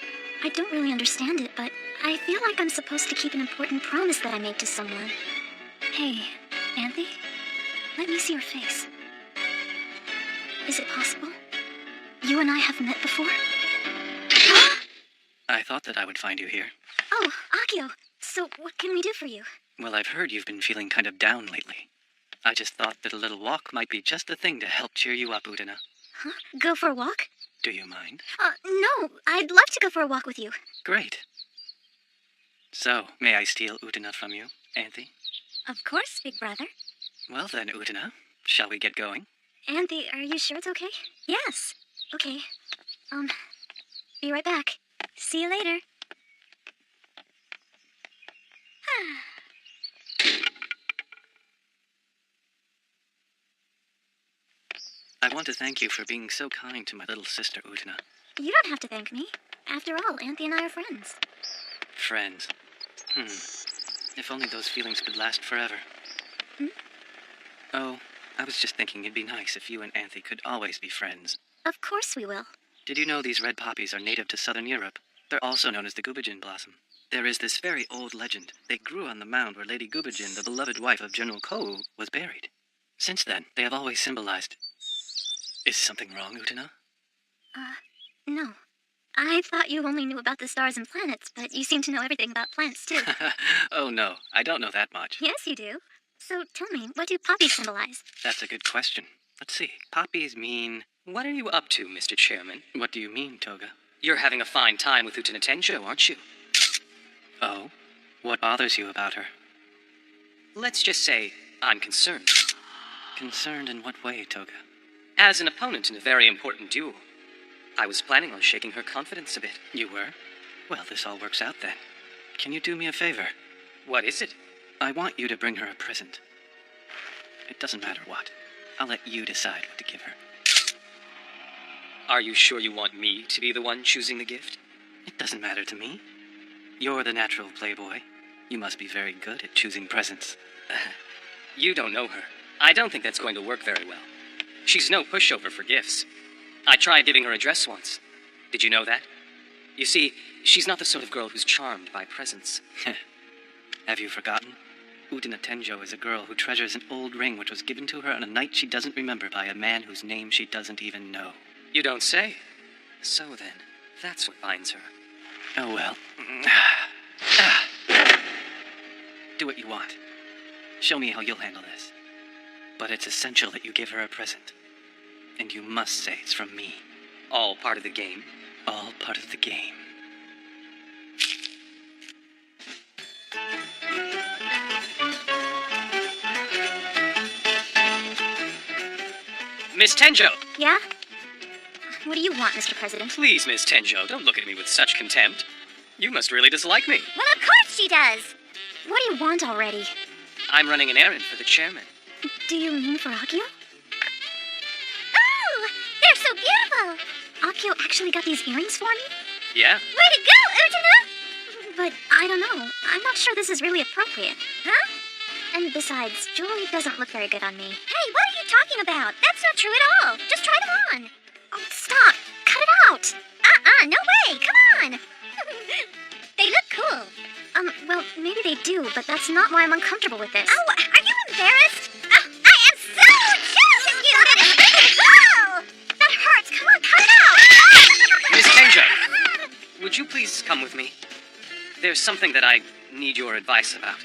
I don't really understand it, but I feel like I'm supposed to keep an important promise that I made to someone. Hey, Anthe? Let me see your face. Is it possible? You and I have met before? I thought that I would find you here. Oh, Akio. So what can we do for you? Well, I've heard you've been feeling kind of down lately. I just thought that a little walk might be just the thing to help cheer you up, Utena. Huh? Go for a walk? Do you mind? No. I'd love to go for a walk with you. Great. So, may I steal Utena from you, Anthe? Of course, big brother. Well then, Utena, shall we get going? Anthe, are you sure it's okay? Yes. Okay. Be right back. See you later. I want to thank you for being so kind to my little sister, Utena. You don't have to thank me. After all, Anthe and I are friends. Friends. If only those feelings could last forever. Oh, I was just thinking it'd be nice if you and Anthe could always be friends. Of course we will. Did you know these red poppies are native to southern Europe? They're also known as the Gubijin blossom. There is this very old legend. They grew on the mound where Lady Gubijin, the beloved wife of General Kou, was buried. Since then, they have always symbolized... Is something wrong, Utena? No. I thought you only knew about the stars and planets, but you seem to know everything about plants, too. Oh no, I don't know that much. Yes, you do. So tell me, what do poppies symbolize? That's a good question. Let's see. Poppies mean... What are you up to, Mr. Chairman? What do you mean, Toga? You're having a fine time with Utena Tenjo, aren't you? Oh? What bothers you about her? Let's just say I'm concerned. Concerned in what way, Toga? As an opponent in a very important duel, I was planning on shaking her confidence a bit. You were? Well, this all works out then. Can you do me a favor? What is it? I want you to bring her a present. It doesn't matter what. I'll let you decide what to give her. Are you sure you want me to be the one choosing the gift? It doesn't matter to me. You're the natural playboy. You must be very good at choosing presents. You don't know her. I don't think that's going to work very well. She's no pushover for gifts. I tried giving her a dress once. Did you know that? You see, she's not the sort of girl who's charmed by presents. Have you forgotten? Utena Tenjo is a girl who treasures an old ring which was given to her on a night she doesn't remember by a man whose name she doesn't even know. You don't say. So then, that's what binds her. Oh well. Do what you want. Show me how you'll handle this. But it's essential that you give her a present. And you must say it's from me. All part of the game? All part of the game. Miss Tenjo! Yeah? What do you want, Mr. President? Please, Miss Tenjo, don't look at me with such contempt. You must really dislike me. Well, of course she does! What do you want already? I'm running an errand for the chairman. Do you mean for Akio? Oh! They're so beautiful! Akio actually got these earrings for me? Yeah? Way to go, Utena! But I don't know. I'm not sure this is really appropriate. Huh? And besides, jewelry doesn't look very good on me. Hey, what are you talking about? That's not true at all. Just try them on. Oh, stop. Cut it out. No way. Come on. They look cool. Well, maybe they do, but that's not why I'm uncomfortable with this. Oh, are you embarrassed? I am so jealous of you. That is really cool. That hurts. Come on, cut it out. Miss Tenjo, would you please come with me? There's something that I need your advice about.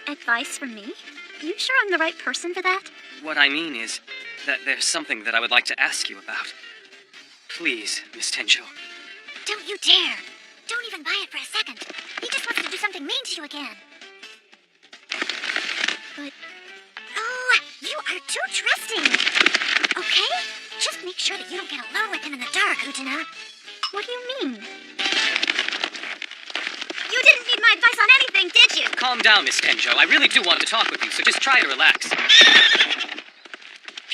Advice from me? You sure I'm the right person for that? What I mean is that there's something that I would like to ask you about. Please, Miss Tenjo. Don't you dare. Don't even buy it for a second. He just wants to do something mean to you again. But... Oh, you are too trusting. Okay? Just make sure that you don't get alone with him in the dark, Utena. What do you mean? You didn't need my advice on anything, did you? Calm down, Miss Tenjo. I really do want to talk with you, so just try to relax.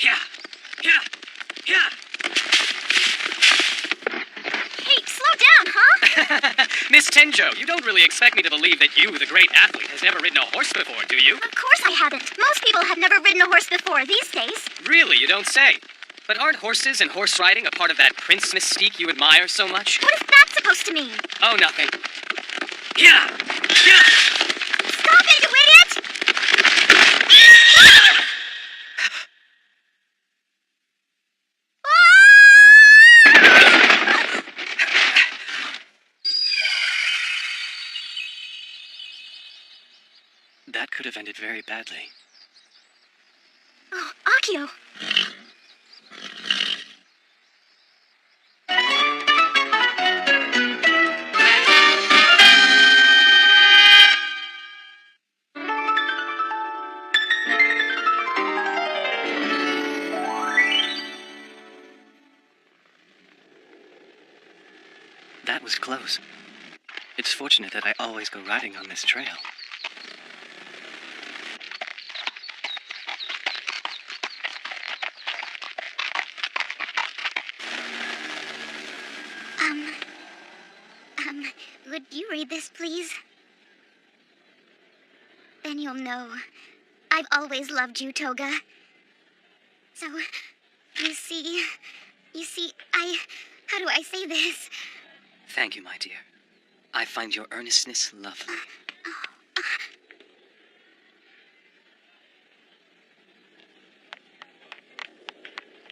Yeah. Hey, slow down, huh? Miss Tenjo, you don't really expect me to believe that you, the great athlete, has never ridden a horse before, do you? Of course I haven't. Most people have never ridden a horse before these days. Really, you don't say. But aren't horses and horse riding a part of that prince mystique you admire so much? What is that supposed to mean? Oh, nothing. Yeah! Stop it, you idiot! That could have ended very badly. Oh, Akio. That was close. It's fortunate that I always go riding on this trail. Would you read this, please? Then you'll know. I've always loved you, Toga. So, you see, how do I say this? Thank you, my dear. I find your earnestness lovely.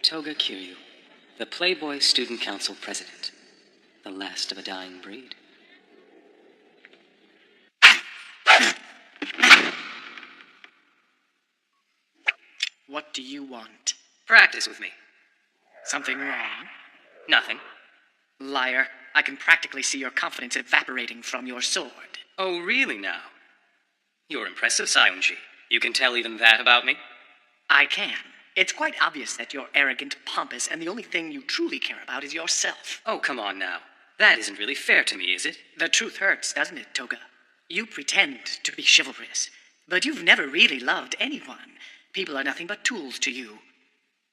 Toga Kiryu, the Playboy Student Council President. The last of a dying breed. What do you want? Practice with me. Something wrong? Nothing. Liar, I can practically see your confidence evaporating from your sword. Oh, really now? You're impressive, Sayunji. You can tell even that about me? I can. It's quite obvious that you're arrogant, pompous, and the only thing you truly care about is yourself. Oh, come on now. That isn't really fair to me, is it? The truth hurts, doesn't it, Toga? You pretend to be chivalrous, but you've never really loved anyone. People are nothing but tools to you.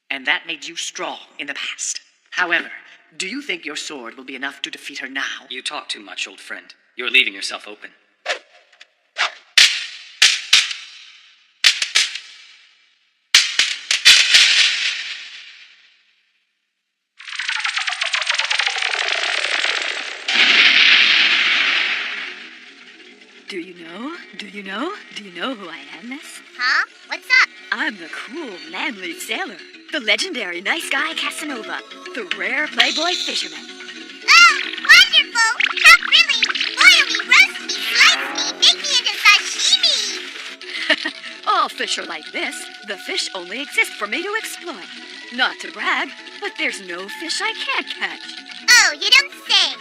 And that made you strong in the past. However, do you think your sword will be enough to defeat her now? You talk too much, old friend. You're leaving yourself open. Do you know who I am, miss? Huh? What's up? I'm the cool, manly sailor. The legendary nice guy Casanova. The rare playboy fisherman. Oh, wonderful! How thrilling! Boil me, roast me, slice me, bake me into sashimi! All fish are like this. The fish only exist for me to exploit. Not to brag, but there's no fish I can't catch. Oh, you don't say!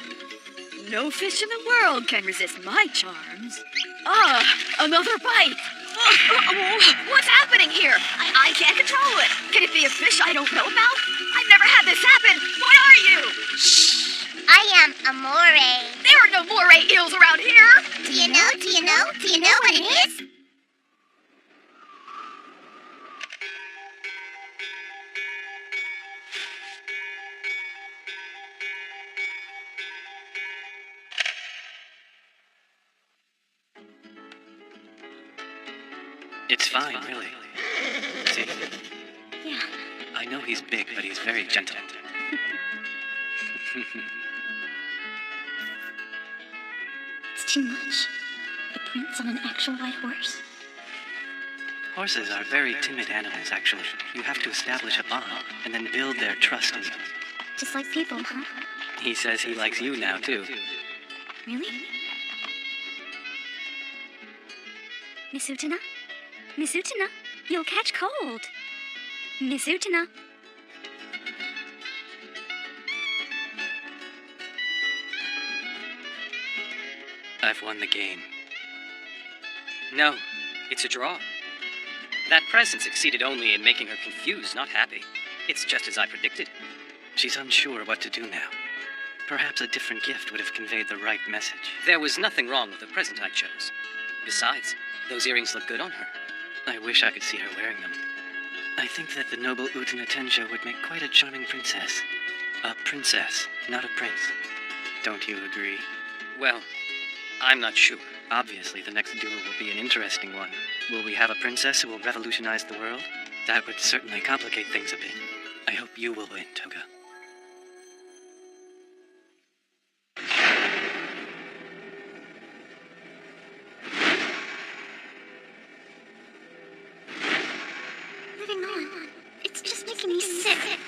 No fish in the world can resist my charms. Ah, another bite. What's happening here? I can't control it. Can it be a fish I don't know about? I've never had this happen. What are you? Shh! I am a moray. There are no moray eels around here. Do you know what it is? It's fine, really. See? Yeah. I know he's big, but he's very gentle. It's too much. A prince on an actual white horse? Horses are very timid animals, actually. You have to establish a bond and then build their trust in you. Just like people, huh? He says he likes you now, too. Really? Miss Utena? Miss Utena, you'll catch cold. Miss Utena. I've won the game. No, it's a draw. That present succeeded only in making her confused, not happy. It's just as I predicted. She's unsure what to do now. Perhaps a different gift would have conveyed the right message. There was nothing wrong with the present I chose. Besides, those earrings look good on her. I wish I could see her wearing them. I think that the noble Utena Tenjo would make quite a charming princess. A princess, not a prince. Don't you agree? Well, I'm not sure. Obviously, the next duel will be an interesting one. Will we have a princess who will revolutionize the world? That would certainly complicate things a bit. I hope you will win, Toga. Living on. It's just making me sick.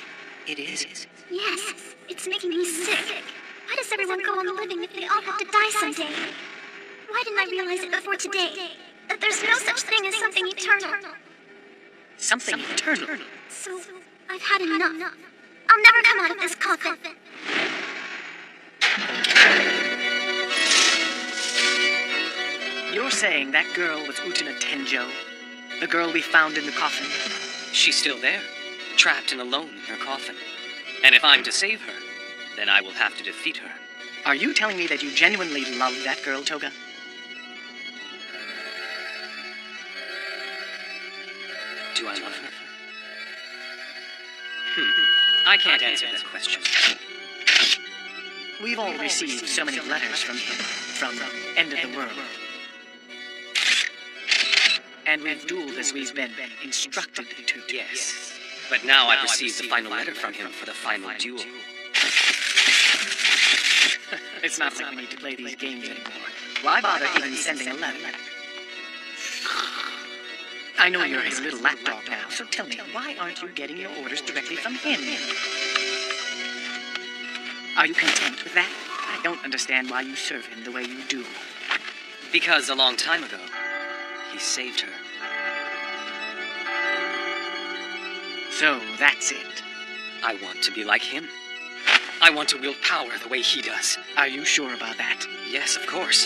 It is. Yes, it's making me sick. Why does everyone go on living if they all have to die someday? Why didn't I realize it before today? That there's no such thing as something eternal. Something eternal. So, I've had enough. I'll never come out of this coffin. You're saying that girl was Utena Tenjo? The girl we found in the coffin? She's still there, trapped and alone in her coffin. And if I'm to save her, then I will have to defeat her. Are you telling me that you genuinely love that girl, Toga? Do I love her? I can't answer that question. We've all received so many letters from him, from End of the World. And we've dueled as we've been instructed to do. Yes. But now I've received the final letter from him for the final duel. It's not like we need to play these games anymore. Why bother even sending a letter? I know you're his little lapdog now, so tell me, why aren't you getting your orders directly from him? Are you content with that? I don't understand why you serve him the way you do. Because a long time ago, he saved her. So, that's it. I want to be like him. I want to wield power the way he does. Are you sure about that? Yes, of course.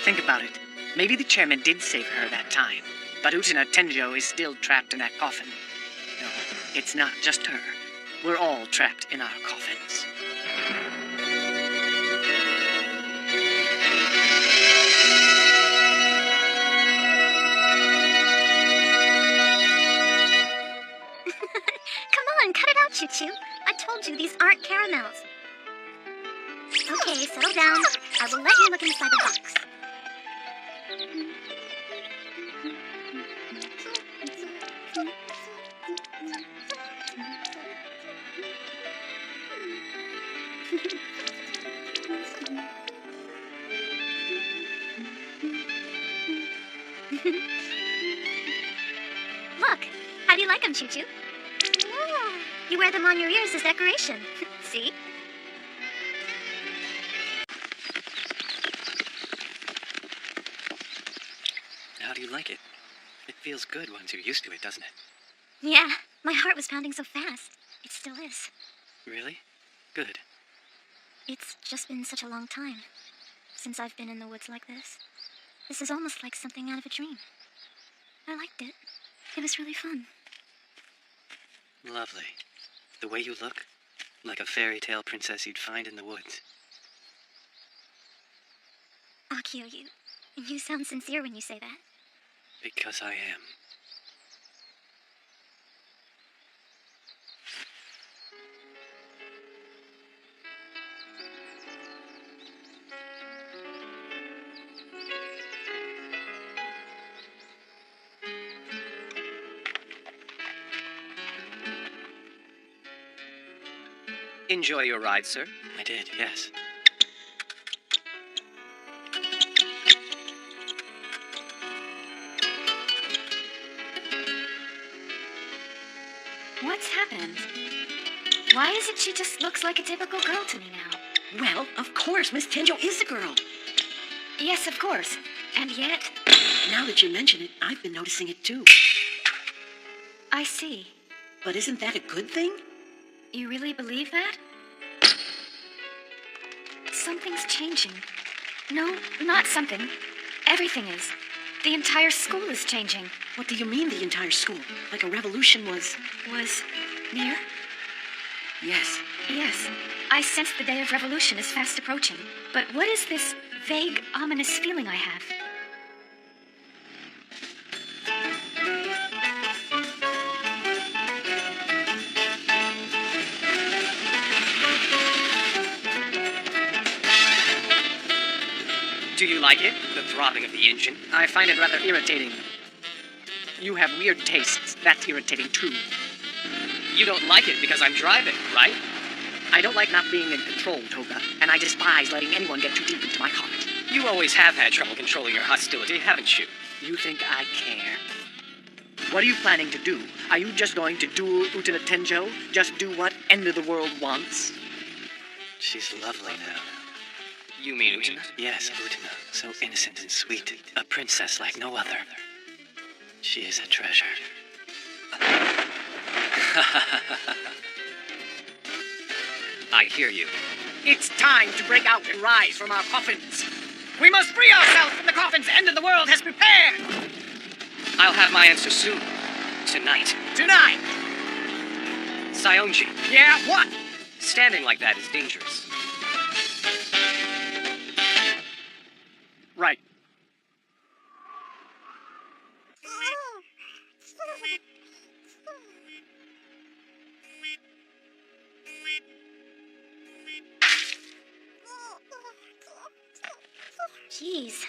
Think about it. Maybe the chairman did save her that time, but Utena Tenjo is still trapped in that coffin. No, it's not just her. We're all trapped in our coffins. Come on, cut it out, Choo-Choo. I told you these aren't caramels. Okay, settle down. I will let you look inside the box. Look, how do you like them, Choo-Choo? You wear them on your ears as decoration. See? How do you like it? It feels good once you're used to it, doesn't it? Yeah, my heart was pounding so fast. It still is. Really? Good. It's just been such a long time since I've been in the woods like this. This is almost like something out of a dream. I liked it. It was really fun. Lovely. The way you look, like a fairy tale princess you'd find in the woods. Akio, you sound sincere when you say that. Because I am. Enjoy your ride, sir. I did, yes. What's happened? Why is it she just looks like a typical girl to me now? Well, of course, Miss Tenjo is a girl. Yes, of course. And yet, Now that you mention it, I've been noticing it too. I see. But isn't that a good thing? You really believe that? Something's changing. No, not something. Everything is. The entire school is changing. What do you mean, the entire school? Like a revolution was Near? Yes. Yes. I sense the day of revolution is fast approaching. But what is this vague, ominous feeling I have? Do you like it? The throbbing of the engine? I find it rather irritating. You have weird tastes. That's irritating too. You don't like it because I'm driving, right? I don't like not being in control, Toga, and I despise letting anyone get too deep into my heart. You always have had trouble controlling your hostility, haven't you? You think I care? What are you planning to do? Are you just going to duel Utena Tenjo? Just do what End of the World wants? She's lovely now. You mean Utena? Yes, Utena. So innocent and sweet. A princess like no other. She is a treasure. I hear you. It's time to break out and rise from our coffins. We must free ourselves from the coffins End of the World has prepared! I'll have my answer soon. Tonight. Tonight! Sayonji, Yeah, what? standing like that is dangerous. Right. Jeez.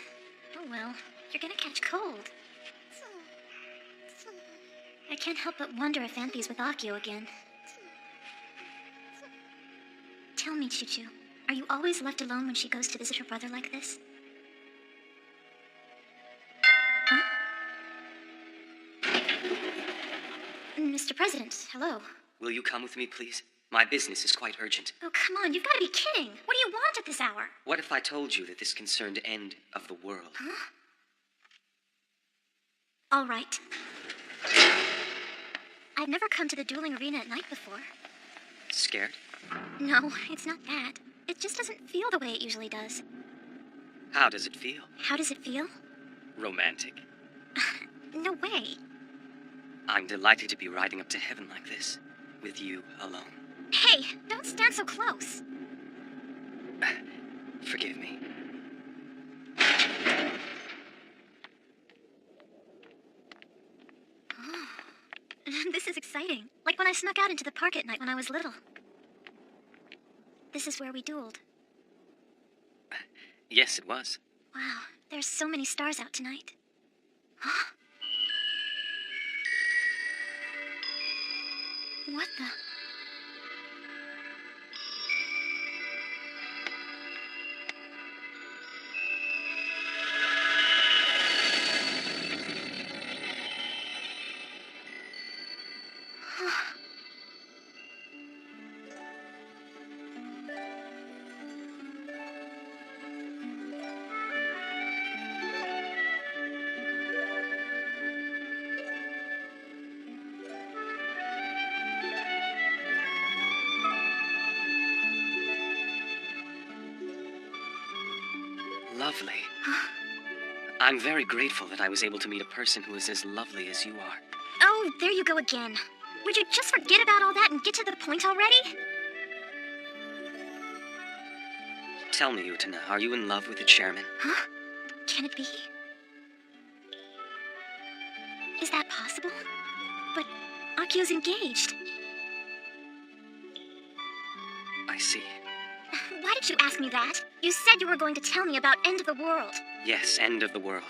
Oh well, you're gonna catch cold. I can't help but wonder if Anthy's with Akio again. Tell me, Choo-Choo, are you always left alone when she goes to visit her brother like this? Huh? Mr. President, hello. Will you come with me, please? My business is quite urgent. Oh, come on, you've got to be kidding. What do you want at this hour? What if I told you that this concerned end of the world? Huh? All right. I've never come to the dueling arena at night before. Scared? No, it's not that. It just doesn't feel the way it usually does. How does it feel? How does it feel? Romantic. No way. I'm delighted to be riding up to heaven like this, with you alone. Hey, don't stand so close. Forgive me. This is exciting. Like when I snuck out into the park at night when I was little. This is where we dueled. Yes, it was. Wow, there's so many stars out tonight. What the? Lovely. I'm very grateful that I was able to meet a person who is as lovely as you are. Oh, there you go again. Would you just forget about all that and get to the point already? Tell me, Utena, are you in love with the chairman? Huh? Can it be? Is that possible? But Akio's engaged. I see. Why did you ask me that? You said you were going to tell me about End of the World. Yes, end of the world.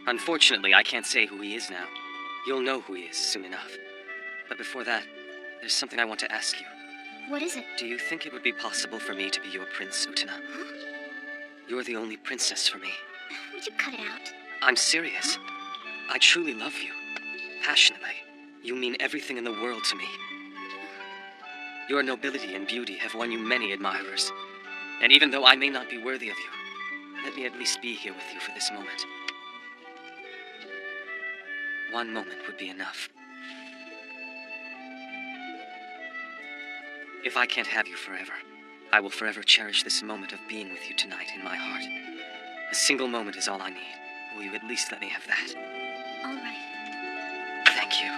Unfortunately, I can't say who he is now. You'll know who he is soon enough. But before that, there's something I want to ask you. What is it? Do you think it would be possible for me to be your prince, Utena? Huh? You're the only princess for me. Would you cut it out? I'm serious. I truly love you. Passionately. You mean everything in the world to me. Your nobility and beauty have won you many admirers. And even though I may not be worthy of you, let me at least be here with you for this moment. One moment would be enough. If I can't have you forever, I will forever cherish this moment of being with you tonight in my heart. A single moment is all I need. Will you at least let me have that? All right. Thank you.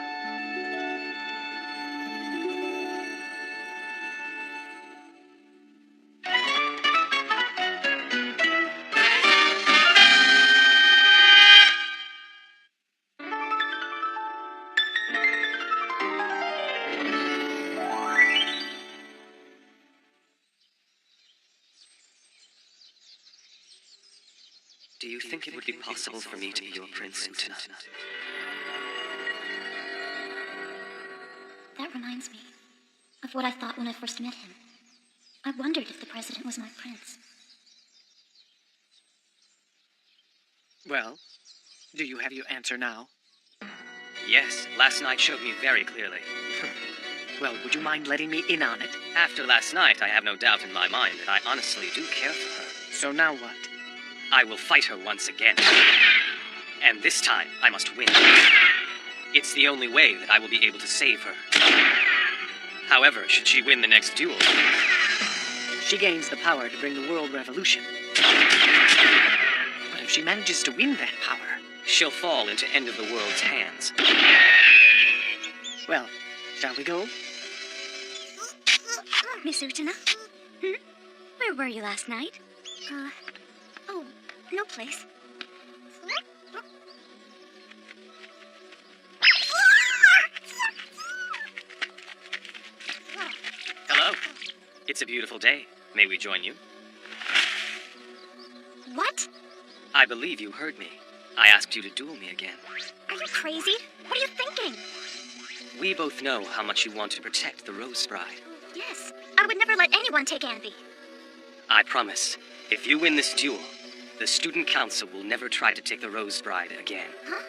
Do you think it would be possible for me to be your prince, Utena? That reminds me of what I thought when I first met him. I wondered if the president was my prince. Well, do you have your answer now? Yes, last night showed me very clearly. Well, would you mind letting me in on it? After last night, I have no doubt in my mind that I honestly do care for her. So now what? I will fight her once again. And this time, I must win. It's the only way that I will be able to save her. However, should she win the next duel, She gains the power to bring the world revolution. But if she manages to win that power, she'll fall into End of the World's hands. well, shall we go? Miss Utena? Where were you last night? Oh, no place. Hello. It's a beautiful day. May we join you? What? I believe you heard me. I asked you to duel me again. Are you crazy? What are you thinking? We both know how much you want to protect the Rose Bride. Yes, I would never let anyone take Anby. I promise, if you win this duel, the Student Council will never try to take the Rose Bride again. Huh?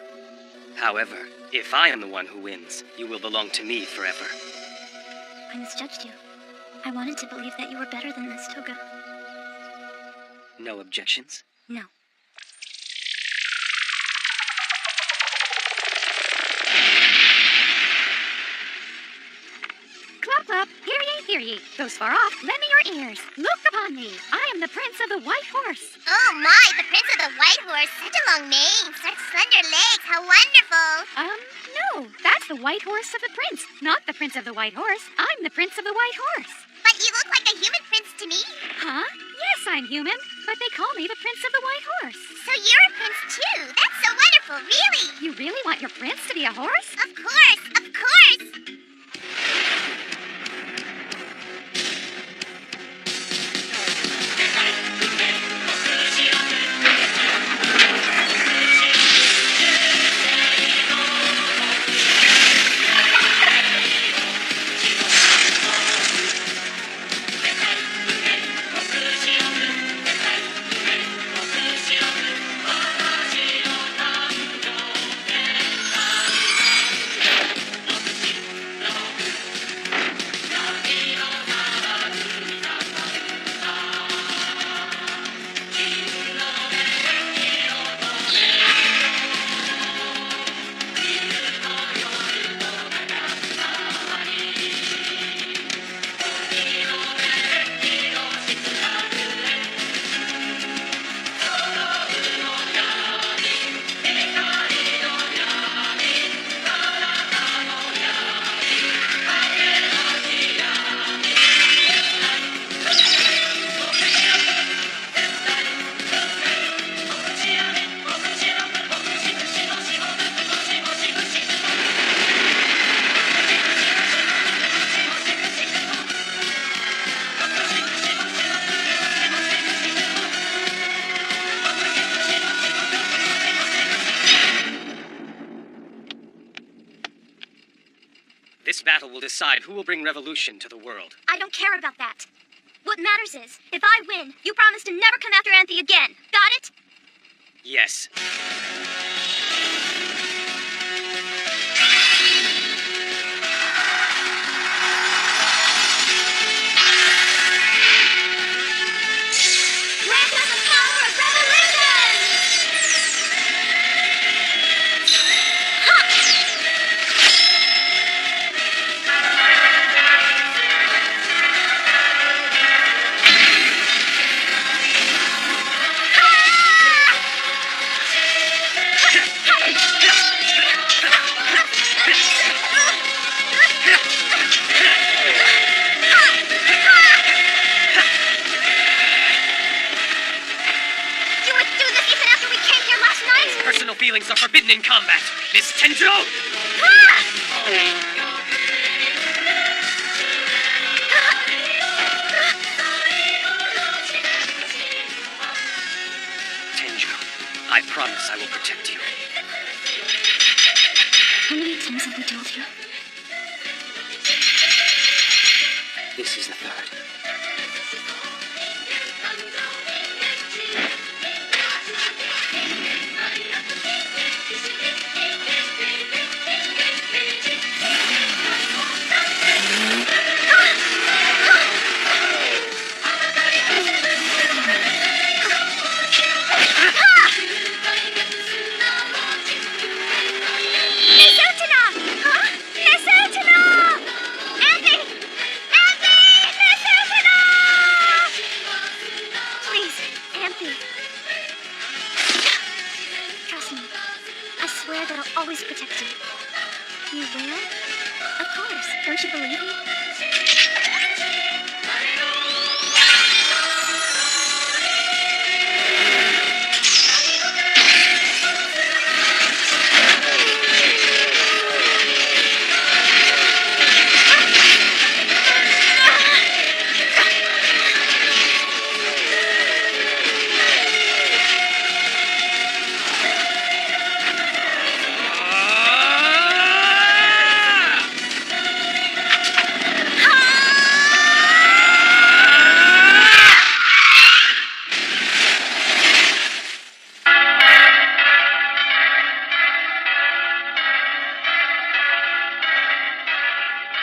However, if I am the one who wins, you will belong to me forever. I misjudged you. I wanted to believe that you were better than this, Toga. No objections? No. Clap, clap, hear ye, hear ye. Those far off, lend me your ears. Look upon me. I am the Prince of the White Horse. Oh my, the Prince of the White Horse. Such a long name, such slender legs. How wonderful. No, that's the White Horse of the Prince, not the Prince of the White Horse. I'm the Prince of the White Horse. But you look like a human prince to me. Huh? Yes, I'm human, but they call me the Prince of the White Horse. So you're a prince too. That's so wonderful, really. You really want your prince to be a horse? Of course, of course. battle will decide who will bring revolution to the world. I don't care about that. What matters is, if I win, you promise to never come after Anthe again. Got it? Yes. Grant us the power of revolution! You would do this even after we came here last night? Personal feelings are forbidden in combat, Miss Tenjo! Tenjo, I promise I will protect you. How many times have we told you? This is the third. Miss Utena! Huh? Miss Utena! Anthe! Anthe! Miss Utena! Please, Anthe. Trust me. I swear that I'll always protect you. You will? Of course. Don't you believe me?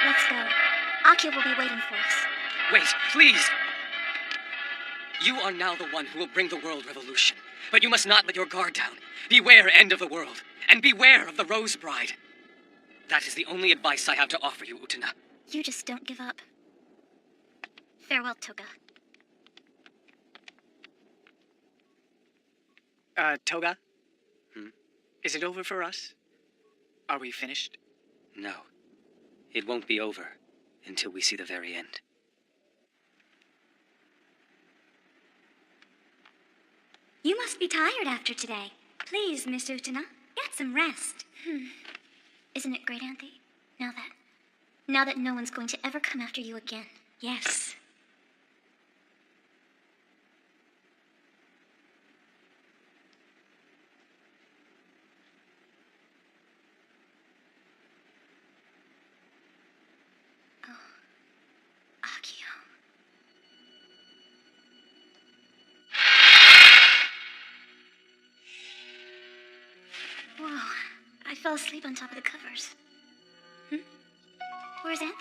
Let's go. Akio will be waiting for us. Wait, please! You are now the one who will bring the world revolution. But you must not let your guard down. Beware, end of the world. And beware of the Rose Bride. That is the only advice I have to offer you, Utena. You just don't give up. Farewell, Toga. Toga? Hmm? Is it over for us? Are we finished? No. It won't be over until we see the very end. You must be tired after today. Please, Miss Utena, get some rest. Isn't it great, Anthe? Now that no one's going to ever come after you again. Yes. Akio. Whoa, I fell asleep on top of the covers. Where's Anthe?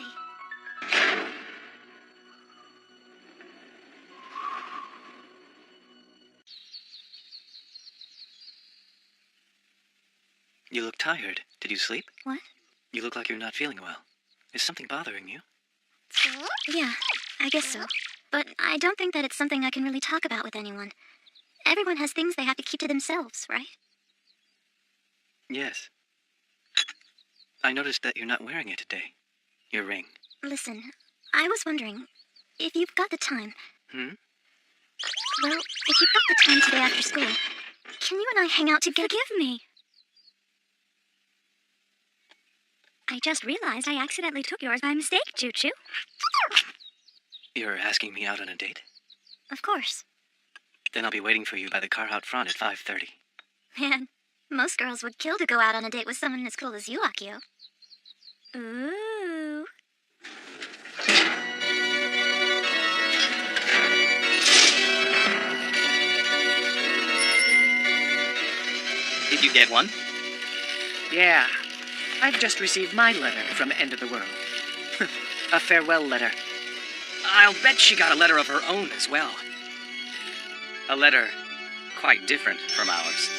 You look tired. Did you sleep? What? You look like you're not feeling well. Is something bothering you? Yeah, I guess so. But I don't think that it's something I can really talk about with anyone. Everyone has things they have to keep to themselves, right? Yes. I noticed that you're not wearing it today. Your ring. Listen, I was wondering if you've got the time. Hmm? Well, if you've got the time today after school, can you and I hang out together? Forgive me. I just realized I accidentally took yours by mistake, Choo-Choo. You're asking me out on a date? Of course. Then I'll be waiting for you by the car out front at 5:30. Man, most girls would kill to go out on a date with someone as cool as you, Akio. Ooh. Did you get one? Yeah, I've just received my letter from End of the World. A farewell letter. I'll bet she got a letter of her own as well. A letter quite different from ours.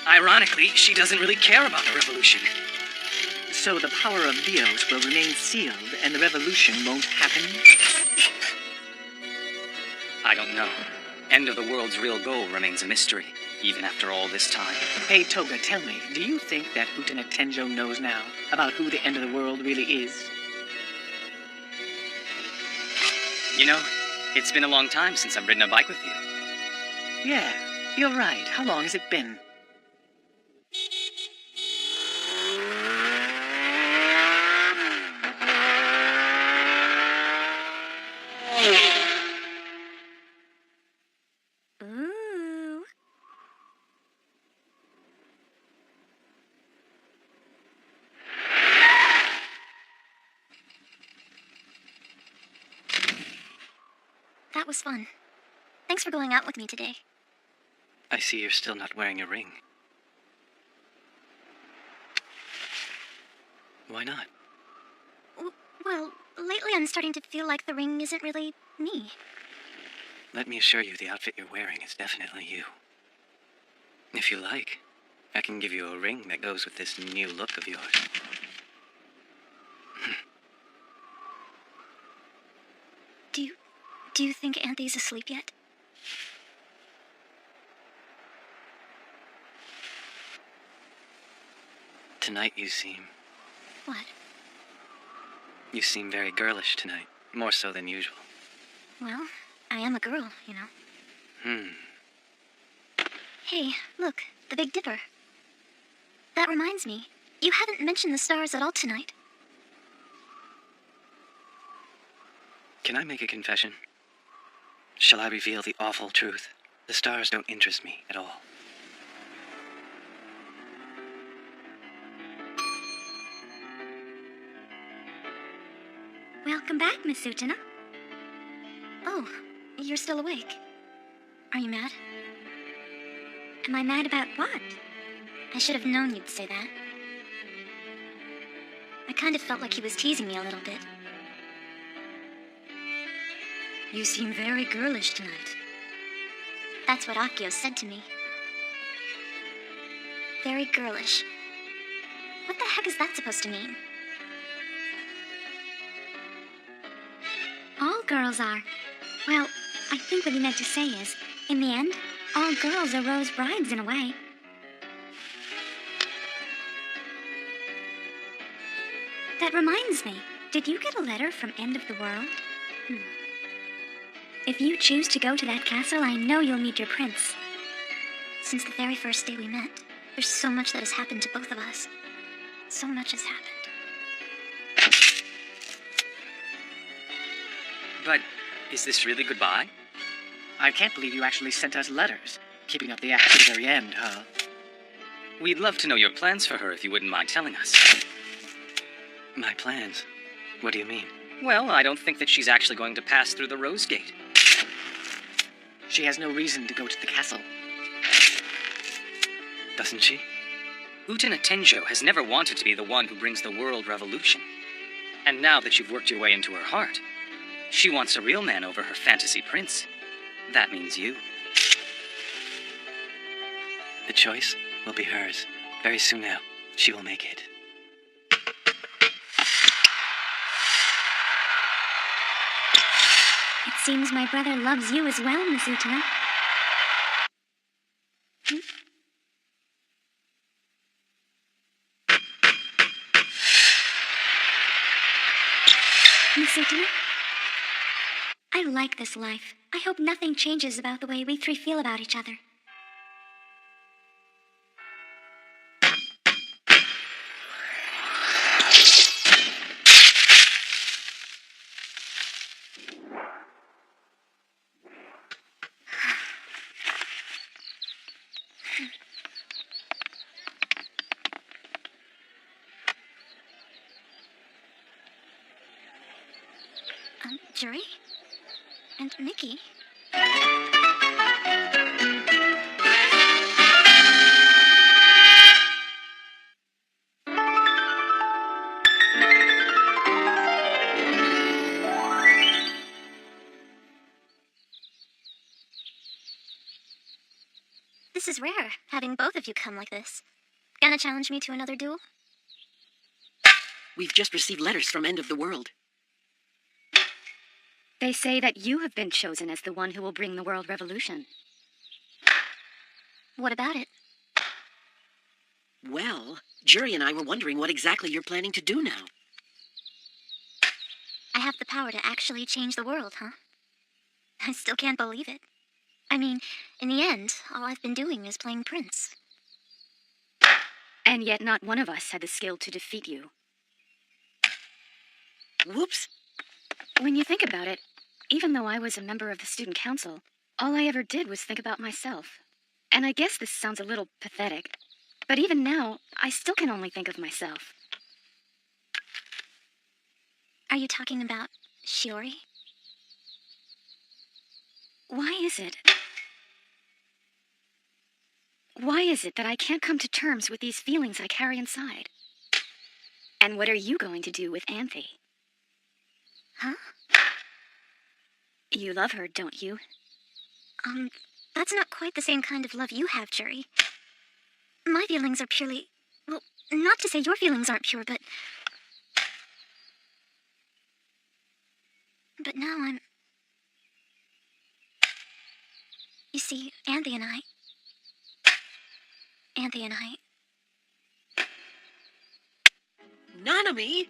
Ironically, she doesn't really care about the revolution. So the power of Dios will remain sealed and the revolution won't happen? I don't know. End of the World's real goal remains a mystery, even after all this time. Hey, Toga, tell me, do you think that Utena Tenjo knows now about who the End of the World really is? You know, it's been a long time since I've ridden a bike with you. Yeah, you're right. How long has it been? Ooh. That was fun. Thanks for going out with me today. I see you're still not wearing a ring. Why not? Well, lately I'm starting to feel like the ring isn't really me. Let me assure you the outfit you're wearing is definitely you. If you like, I can give you a ring that goes with this new look of yours. Do you think Anthony's asleep yet? Tonight you seem... What? You seem very girlish tonight. More so than usual. Well, I am a girl, you know. Hey, look, the Big Dipper. That reminds me, you haven't mentioned the stars at all tonight. Can I make a confession? Shall I reveal the awful truth? The stars don't interest me at all. Welcome back, Miss Utena. Oh, you're still awake. Are you mad? Am I mad about what? I should have known you'd say that. I kind of felt like he was teasing me a little bit. You seem very girlish tonight. That's what Akio said to me. Very girlish. What the heck is that supposed to mean? All girls are. Well, I think what he meant to say is, in the end, all girls are Rose brides in a way. That reminds me, did you get a letter from End of the World? If you choose to go to that castle, I know you'll meet your prince. Since the very first day we met, there's so much that has happened to both of us. So much has happened. But is this really goodbye? I can't believe you actually sent us letters. Keeping up the act to the very end, huh? We'd love to know your plans for her if you wouldn't mind telling us. My plans? What do you mean? Well, I don't think that she's actually going to pass through the Rose Gate. She has no reason to go to the castle. Doesn't she? Utena Tenjo has never wanted to be the one who brings the world revolution. And now that you've worked your way into her heart, she wants a real man over her fantasy prince. That means you. The choice will be hers. Very soon now, she will make it. It seems my brother loves you as well, Miss Utena. Miss Utena? I like this life. I hope nothing changes about the way we three feel about each other. Jury? And Mickey? This is rare, having both of you come like this. Gonna challenge me to another duel? We've just received letters from End of the World. They say that you have been chosen as the one who will bring the world revolution. What about it? Well, Jury and I were wondering what exactly you're planning to do now. I have the power to actually change the world, huh? I still can't believe it. I mean, in the end, all I've been doing is playing Prince. And yet not one of us had the skill to defeat you. Whoops. When you think about it, even though I was a member of the student council, all I ever did was think about myself. And I guess this sounds a little pathetic, but even now, I still can only think of myself. Are you talking about Shiori? Why is it? Why is it that I can't come to terms with these feelings I carry inside? And what are you going to do with Anthe? Huh? You love her, don't you? That's not quite the same kind of love you have, Jury. My feelings are purely... Well, not to say your feelings aren't pure, but... But now I'm... You see, Anthe and I... Nanami?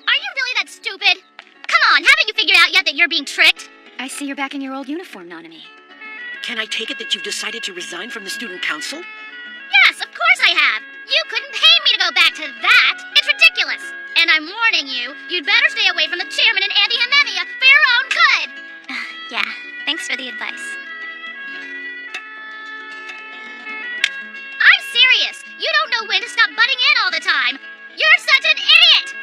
Are you really that stupid? Come on, haven't you figured out yet that you're being tricked? I see you're back in your old uniform, Nanami. Can I take it that you've decided to resign from the student council? Yes, of course I have. You couldn't pay me to go back to that. It's ridiculous. And I'm warning you, you'd better stay away from the chairman and Auntie Himenia for your own good. Yeah, thanks for the advice. I'm serious. You don't know when to stop butting in all the time. You're such an idiot.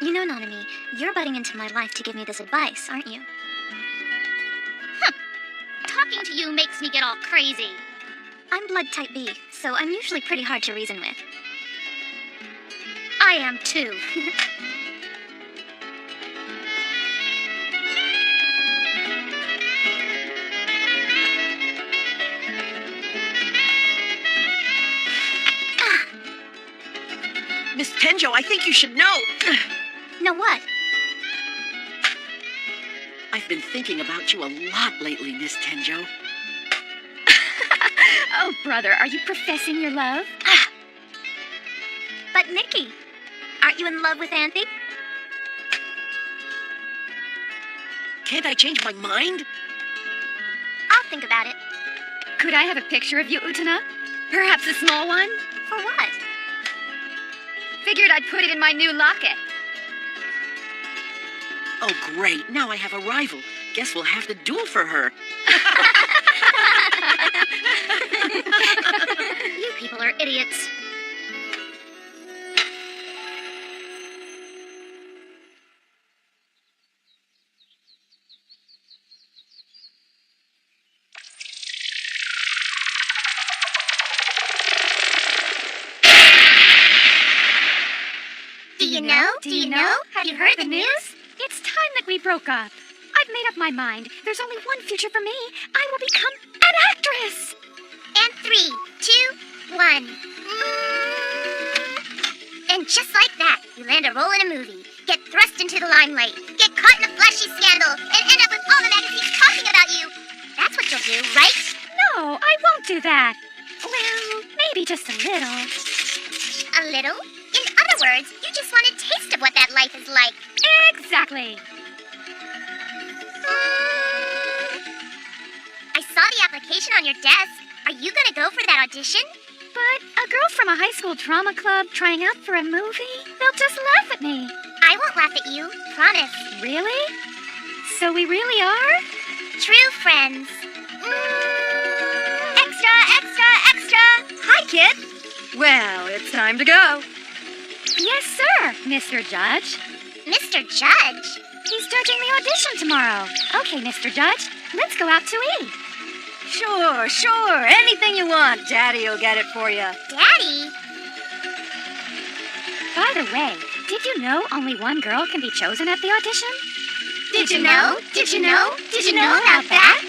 You know, Nanami, you're butting into my life to give me this advice, aren't you? Talking to you makes me get all crazy. I'm blood type B, so I'm usually pretty hard to reason with. I am too. Miss Tenjo, I think you should know. Know what? I've been thinking about you a lot lately, Miss Tenjo. Oh, brother, are you professing your love? But Nikki, aren't you in love with Anthe? Can't I change my mind? I'll think about it. Could I have a picture of you, Utena? Perhaps a small one? For what? Figured I'd put it in my new locket. Oh, great. Now I have a rival. Guess we'll have to duel for her. You people are idiots. Do you know? Do you know? Have you heard the news? It's time that we broke up. I've made up my mind. There's only one future for me. I will become an actress. And 3, 2, 1. And just like that, you land a role in a movie, get thrust into the limelight, get caught in a flashy scandal, and end up with all the magazines talking about you. That's what you'll do, right? No, I won't do that. Well, maybe just a little. A little? In other words, you just want a taste of what that life is like. Exactly. I saw the application on your desk. Are you gonna go for that audition? But a girl from a high school drama club trying out for a movie? They'll just laugh at me. I won't laugh at you, promise. Really? So we really are? True friends. Extra, extra, extra! Hi, kid. Well, it's time to go. Yes, sir, Mr. Judge. Mr. Judge? He's judging the audition tomorrow. Okay, Mr. Judge, let's go out to eat. Sure. Anything you want. Daddy will get it for you. Daddy? By the way, did you know only one girl can be chosen at the audition? Did you know? Did you know? Did you know about that?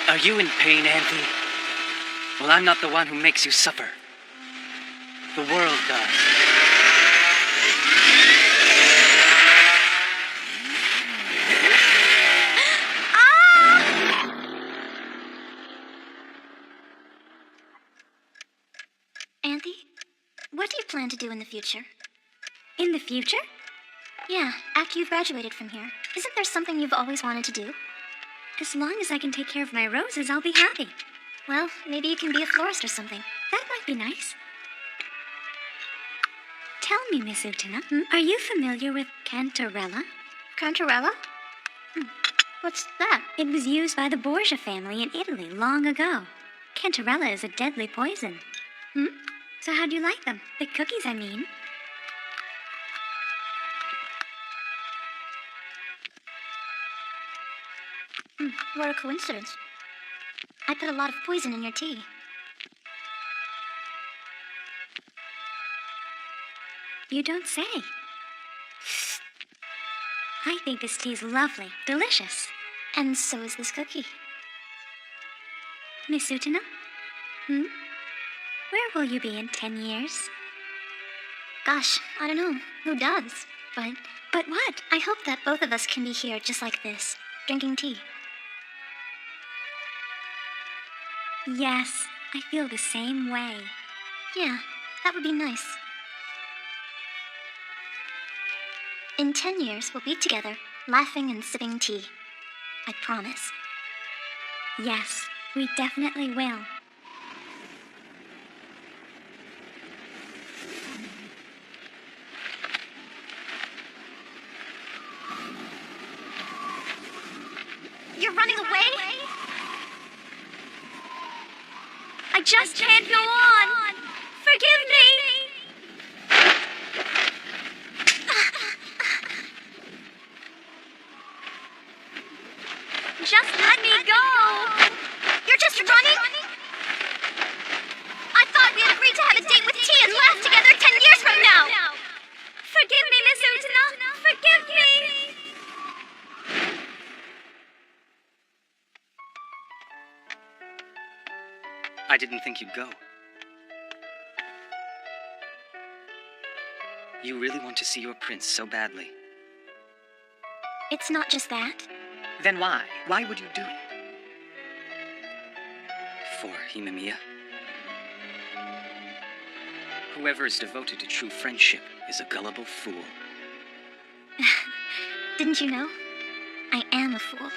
Are you in pain, Anthe? Well, I'm not the one who makes you suffer. The world does. Anthe, what do you plan to do in the future? In the future? Yeah, after you've graduated from here. Isn't there something you've always wanted to do? As long as I can take care of my roses, I'll be happy. Well, maybe you can be a florist or something. That might be nice. Tell me, Miss Utena, are you familiar with Cantarella? Cantarella? What's that? It was used by the Borgia family in Italy long ago. Cantarella is a deadly poison. So how do you like them? The cookies, I mean. What a coincidence. I put a lot of poison in your tea. You don't say. I think this tea's lovely, delicious. And so is this cookie. Miss Utena? Where will you be in 10 years? Gosh, I don't know. Who does? But what? I hope that both of us can be here just like this, drinking tea. Yes, I feel the same way. Yeah, that would be nice. In 10 years, we'll be together, laughing and sipping tea. I promise. Yes, we definitely will. You're running away? I just can't go on. Forgive me. Just let me go. You're just running? I thought we had agreed to have a date with tea and laugh together 10 years from now. Forgive me, Miss Utena. Forgive me. I didn't think you'd go. You really want to see your prince so badly. It's not just that. Then why? Why would you do it? For Himemiya. Whoever is devoted to true friendship is a gullible fool. Didn't you know? I am a fool.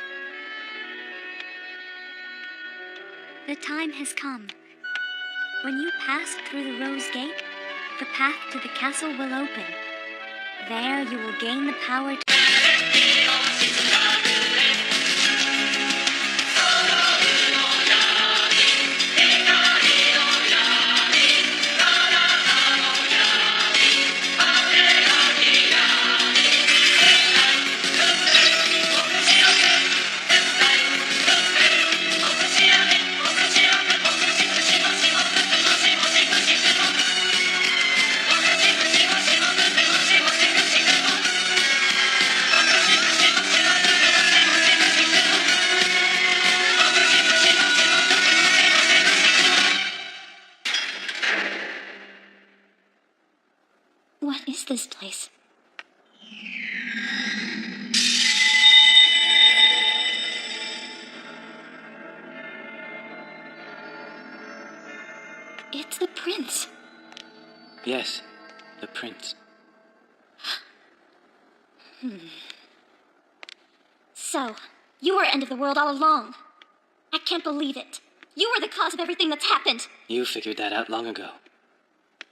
The time has come. When you pass through the Rose Gate, the path to the castle will open. There you will gain the power to... What is this place? It's the prince. Yes, the prince. So, you were end of the world all along. I can't believe it. You were the cause of everything that's happened. You figured that out long ago.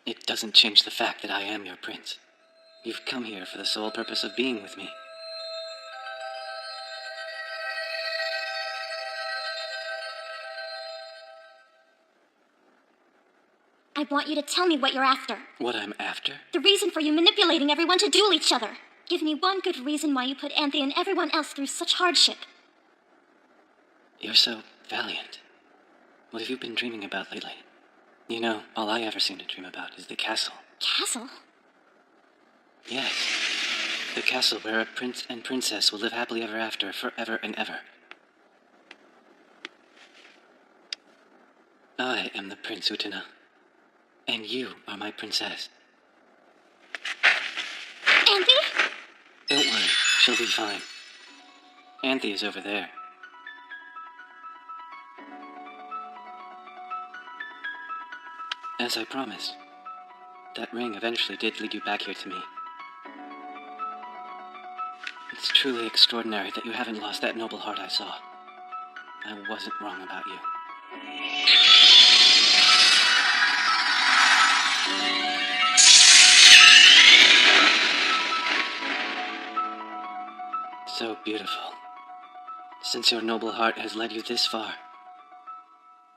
It doesn't change the fact that I am your prince. You've come here for the sole purpose of being with me. I want you to tell me what you're after. What I'm after? The reason for you manipulating everyone to duel each other. Give me one good reason why you put Anthe and everyone else through such hardship. You're so valiant. What have you been dreaming about lately? You know, all I ever seem to dream about is the castle. Castle? Yes. The castle where a prince and princess will live happily ever after, forever and ever. I am the Prince Utena, and you are my princess. Anthe? Don't worry, she'll be fine. Anthe is over there. As I promised, that ring eventually did lead you back here to me. It's truly extraordinary that you haven't lost that noble heart I saw. I wasn't wrong about you. So beautiful. Since your noble heart has led you this far,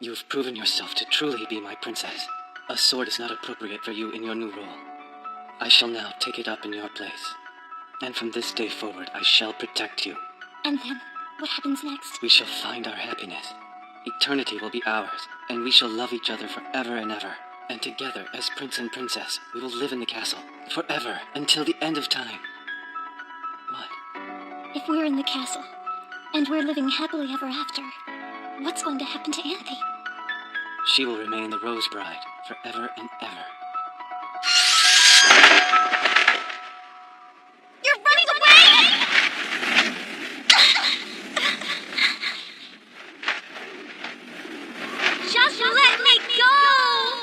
you've proven yourself to truly be my princess. A sword is not appropriate for you in your new role. I shall now take it up in your place. And from this day forward, I shall protect you. And then, what happens next? We shall find our happiness. Eternity will be ours, and we shall love each other forever and ever. And together, as prince and princess, we will live in the castle, forever, until the end of time. What? If we're in the castle, and we're living happily ever after, what's going to happen to Anthe? She will remain the Rose Bride, forever and ever. You're running away! Just let me go!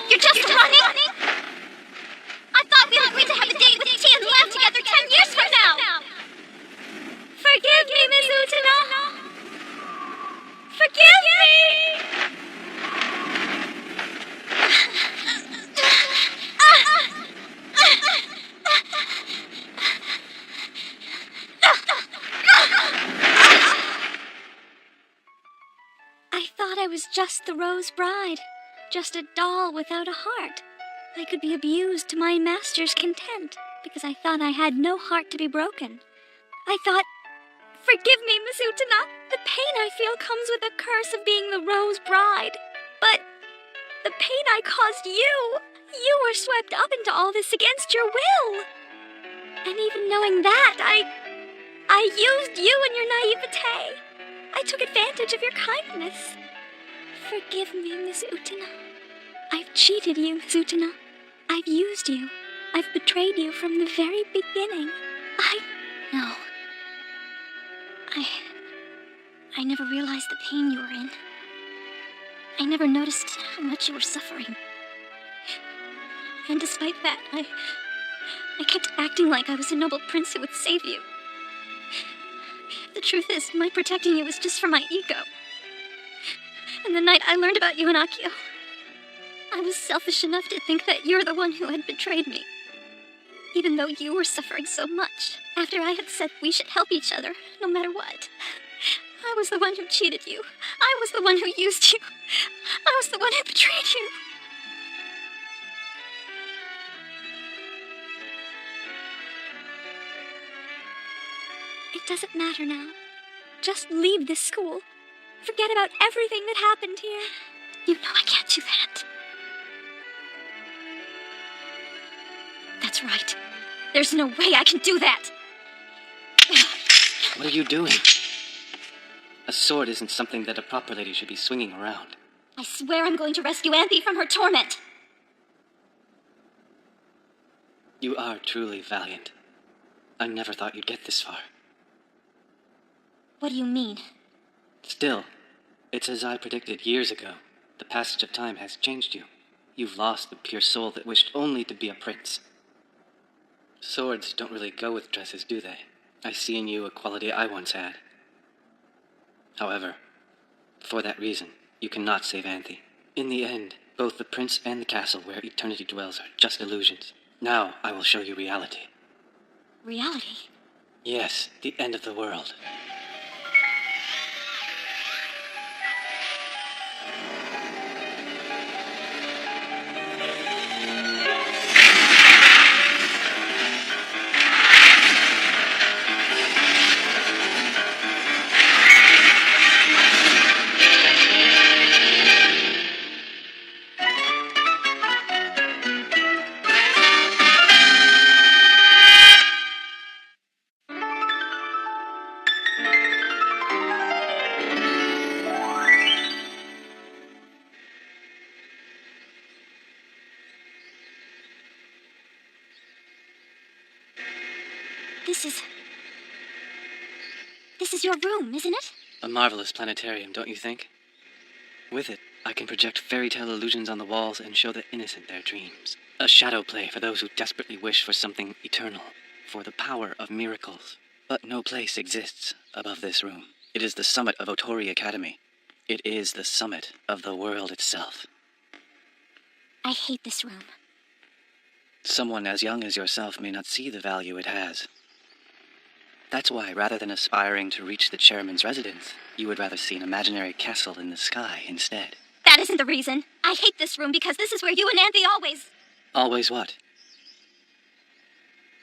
You're just running? I thought we had agreed to have a date with tea and laugh together 10 years from now! Forgive me, Miss Utena! Forgive me! I thought I was just the Rose Bride, just a doll without a heart. I could be abused to my master's content because I thought I had no heart to be broken. I thought, forgive me, Miss Utena, the pain I feel comes with the curse of being the Rose Bride. But the pain I caused you were swept up into all this against your will. And even knowing that, I used you and your naivete. I took advantage of your kindness. Forgive me, Miss Utena. I've cheated you, Miss Utena. I've used you. I've betrayed you from the very beginning. No. I never realized the pain you were in. I never noticed how much you were suffering. And despite that, I kept acting like I was a noble prince who would save you. The truth is, my protecting you was just for my ego. And the night I learned about you and Akio, I was selfish enough to think that you're the one who had betrayed me. Even though you were suffering so much, after I had said we should help each other, no matter what. I was the one who cheated you. I was the one who used you. I was the one who betrayed you. It doesn't matter now. Just leave this school. Forget about everything that happened here. You know I can't do that. That's right. There's no way I can do that. What are you doing? A sword isn't something that a proper lady should be swinging around. I swear I'm going to rescue Anthe from her torment. You are truly valiant. I never thought you'd get this far. What do you mean? Still, it's as I predicted years ago. The passage of time has changed you. You've lost the pure soul that wished only to be a prince. Swords don't really go with dresses, do they? I see in you a quality I once had. However, for that reason, you cannot save Anthe. In the end, both the prince and the castle where eternity dwells are just illusions. Now I will show you reality. Reality? Yes, the end of the world. This is your room, isn't it? A marvelous planetarium, don't you think? With it, I can project fairy tale illusions on the walls and show the innocent their dreams. A shadow play for those who desperately wish for something eternal, for the power of miracles. But no place exists above this room. It is the summit of Otori Academy. It is the summit of the world itself. I hate this room. Someone as young as yourself may not see the value it has. That's why, rather than aspiring to reach the chairman's residence, you would rather see an imaginary castle in the sky instead. That isn't the reason. I hate this room because this is where you and Anthe always... Always what?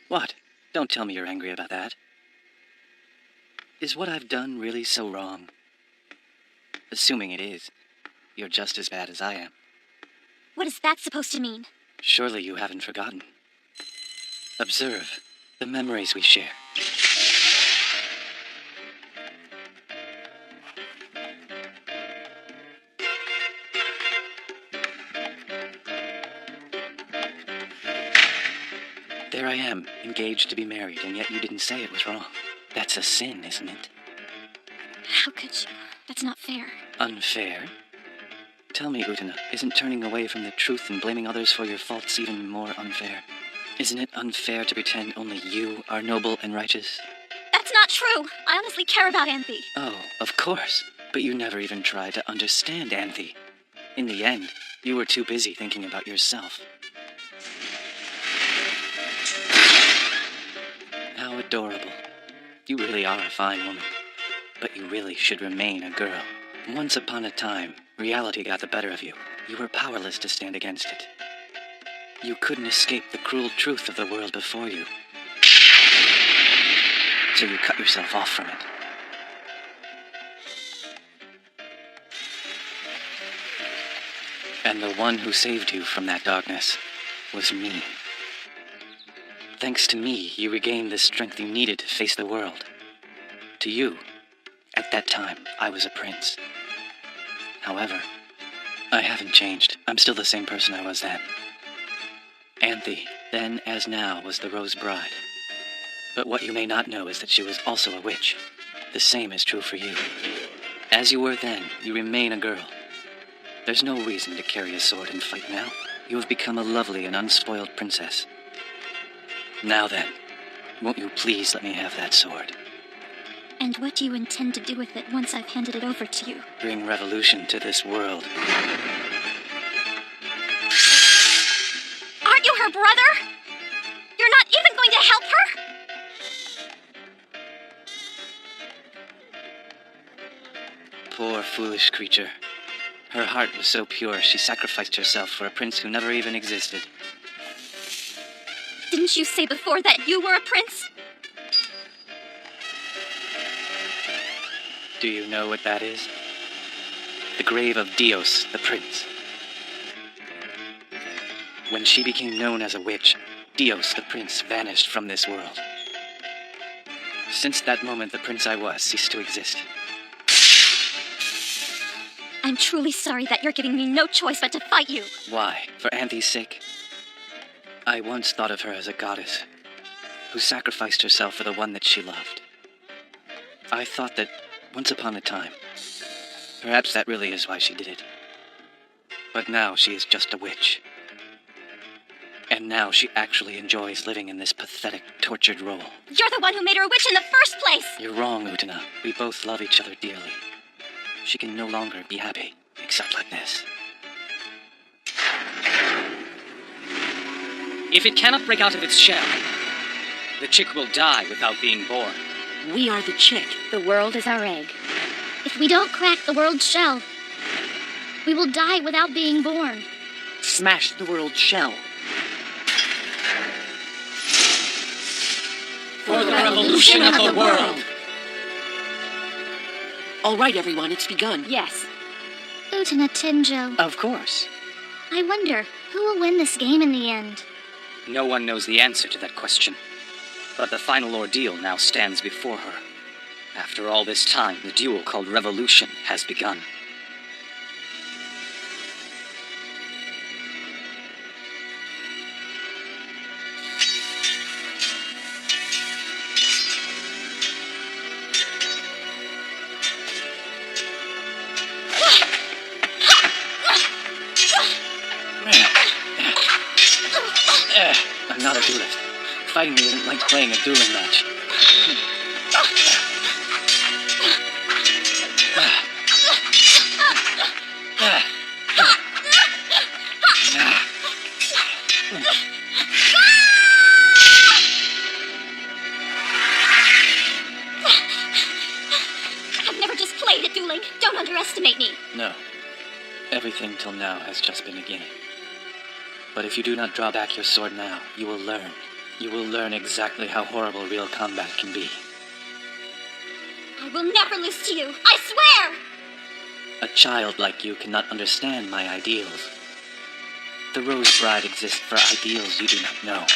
What? Don't tell me you're angry about that. Is what I've done really so wrong? Assuming it is, you're just as bad as I am. What is that supposed to mean? Surely you haven't forgotten. Observe the memories we share. There I am, engaged to be married, and yet you didn't say it was wrong. That's a sin, isn't it? How could you? That's not fair. Unfair? Tell me, Utena, isn't turning away from the truth and blaming others for your faults even more unfair? Isn't it unfair to pretend only you are noble and righteous? That's not true. I honestly care about Anthe. Oh, of course. But you never even tried to understand Anthe. In the end, you were too busy thinking about yourself. How adorable. You really are a fine woman. But you really should remain a girl. Once upon a time, reality got the better of you. You were powerless to stand against it. You couldn't escape the cruel truth of the world before you. So you cut yourself off from it. And the one who saved you from that darkness was me. Thanks to me, you regained the strength you needed to face the world. To you, at that time, I was a prince. However, I haven't changed. I'm still the same person I was then. Anthe, then as now, was the Rose Bride. But what you may not know is that she was also a witch. The same is true for you. As you were then, you remain a girl. There's no reason to carry a sword and fight now. You have become a lovely and unspoiled princess. Now then, won't you please let me have that sword? And what do you intend to do with it once I've handed it over to you? Bring revolution to this world. Aren't you her brother? You're not even going to help her? Poor foolish creature. Her heart was so pure she sacrificed herself for a prince who never even existed. Didn't you say before that you were a prince? Do you know what that is? The grave of Dios, the prince. When she became known as a witch, Dios, the prince, vanished from this world. Since that moment, the prince I was ceased to exist. I'm truly sorry that you're giving me no choice but to fight you. Why? For Anthe's sake? I once thought of her as a goddess, who sacrificed herself for the one that she loved. I thought that, once upon a time, perhaps that really is why she did it. But now she is just a witch. And now she actually enjoys living in this pathetic, tortured role. You're the one who made her a witch in the first place! You're wrong, Utena. We both love each other dearly. She can no longer be happy, except like this. If it cannot break out of its shell, the chick will die without being born. We are the chick. The world is our egg. If we don't crack the world's shell, we will die without being born. Smash the world's shell. For the revolution of the world! All right, everyone, it's begun. Yes. Utena Tenjo, Of course. I wonder, who will win this game in the end? No one knows the answer to that question. But the final ordeal now stands before her. After all this time, the duel called Revolution has begun. Fighting me isn't like playing a dueling match. I've never just played at dueling. Don't underestimate me. No. Everything till now has just been a game. But if you do not draw back your sword now, you will learn. You will learn exactly how horrible real combat can be. I will never lose to you. I swear! A child like you cannot understand my ideals. The Rose Bride exists for ideals you do not know.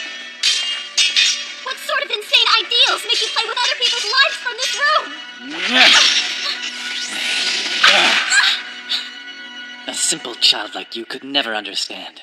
What sort of insane ideals make you play with other people's lives from this room? A simple child like you could never understand.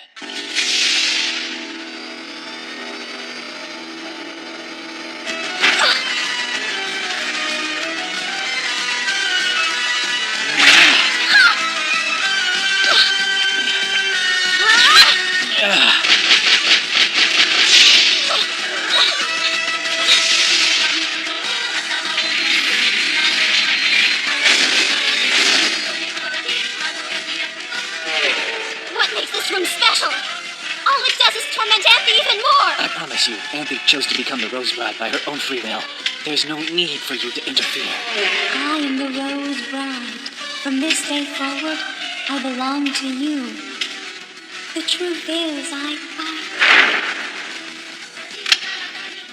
What makes this room special? All it does is torment Anthe even more! I promise you, Anthe chose to become the Rose Bride by her own free will. There's no need for you to interfere. I am the Rose Bride. From this day forward, I belong to you. The truth is, I...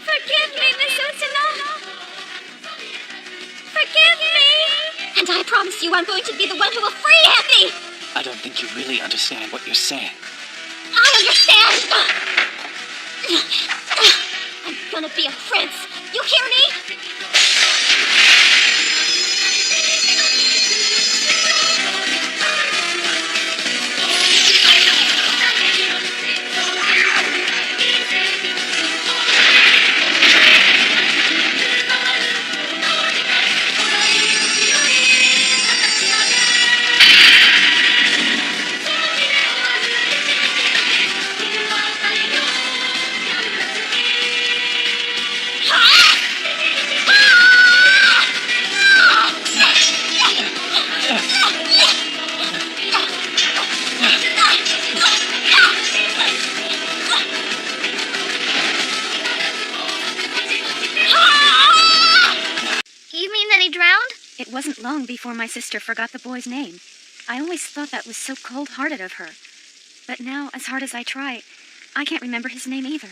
Forgive me, Miss Utena! Forgive me! And I promise you I'm going to be the one who will free Anthe! I don't think you really understand what you're saying. I understand! I'm gonna be a prince! You hear me? You mean that he drowned? It wasn't long before my sister forgot the boy's name. I always thought that was so cold-hearted of her. But now, as hard as I try, I can't remember his name either.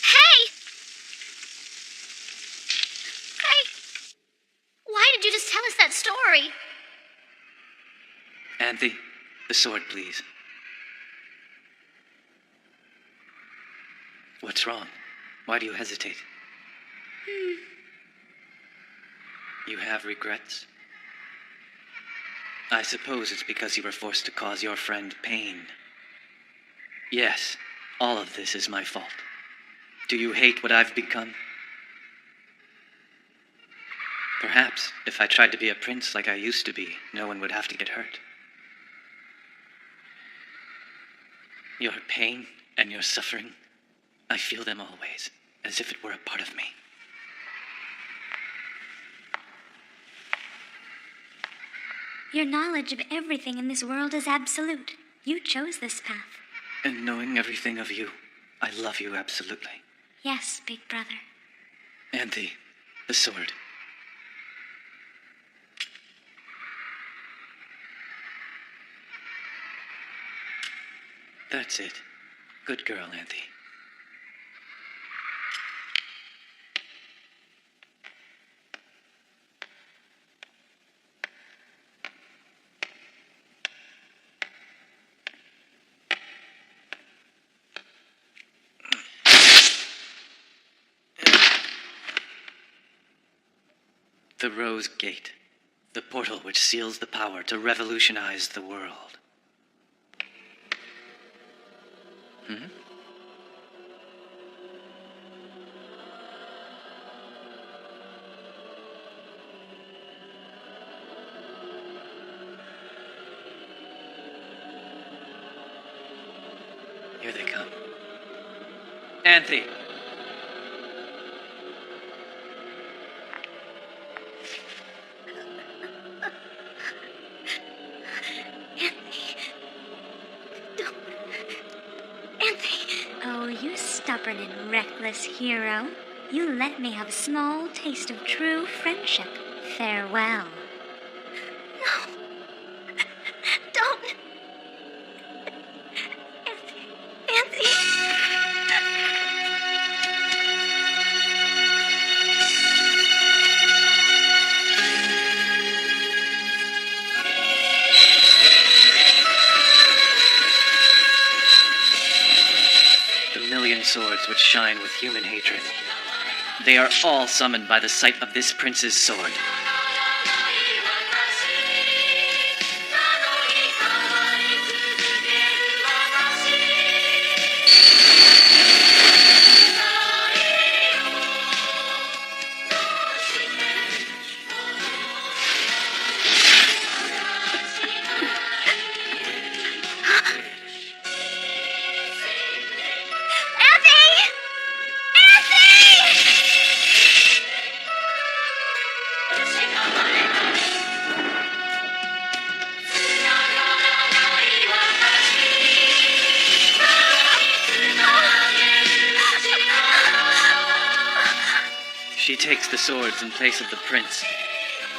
Hey! Why did you just tell us that story? Anthe, the sword, please. What's wrong? Why do you hesitate? You have regrets? I suppose it's because you were forced to cause your friend pain. Yes, all of this is my fault. Do you hate what I've become? Perhaps, if I tried to be a prince like I used to be, no one would have to get hurt. Your pain and your suffering, I feel them always, as if it were a part of me. Your knowledge of everything in this world is absolute. You chose this path. And knowing everything of you, I love you absolutely. Yes, big brother. Anthe, the sword. That's it. Good girl, Anthe. The Rose Gate. The portal which seals the power to revolutionize the world. Hmm? Here they come. Anthe! Oh, you stubborn and reckless hero. You let me have a small taste of true friendship. Farewell. Don't. Anthony. The million swords which shine with human hatred. They are all summoned by the sight of this prince's sword. She takes the swords in place of the prince.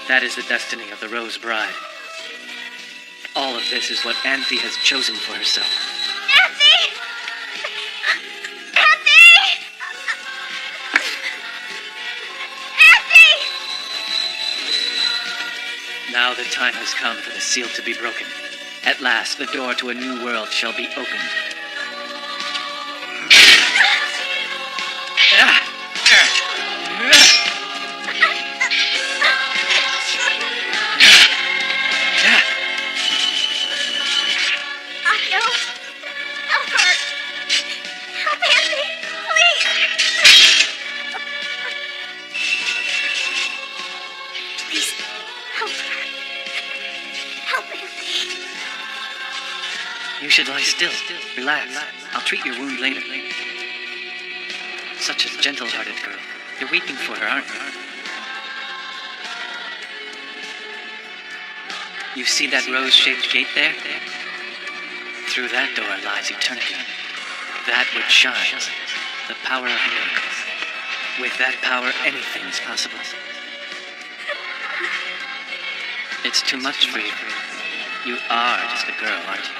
That is the destiny of the Rose Bride. All of this is what Anthe has chosen for herself. Anthony! Anthony! Anthony! Now the time has come for the seal to be broken. At last, the door to a new world shall be opened. Help her! Help Anthony! Please! Please, help her. Help Anthony. You should lie still. Relax. I'll treat your wound later. Such a gentle-hearted girl. You're weeping for her, aren't you? You see that rose-shaped gate there? Through that door lies eternity. That which shines. The power of miracles. With that power, anything is possible. It's too much for you. You are just a girl, aren't you?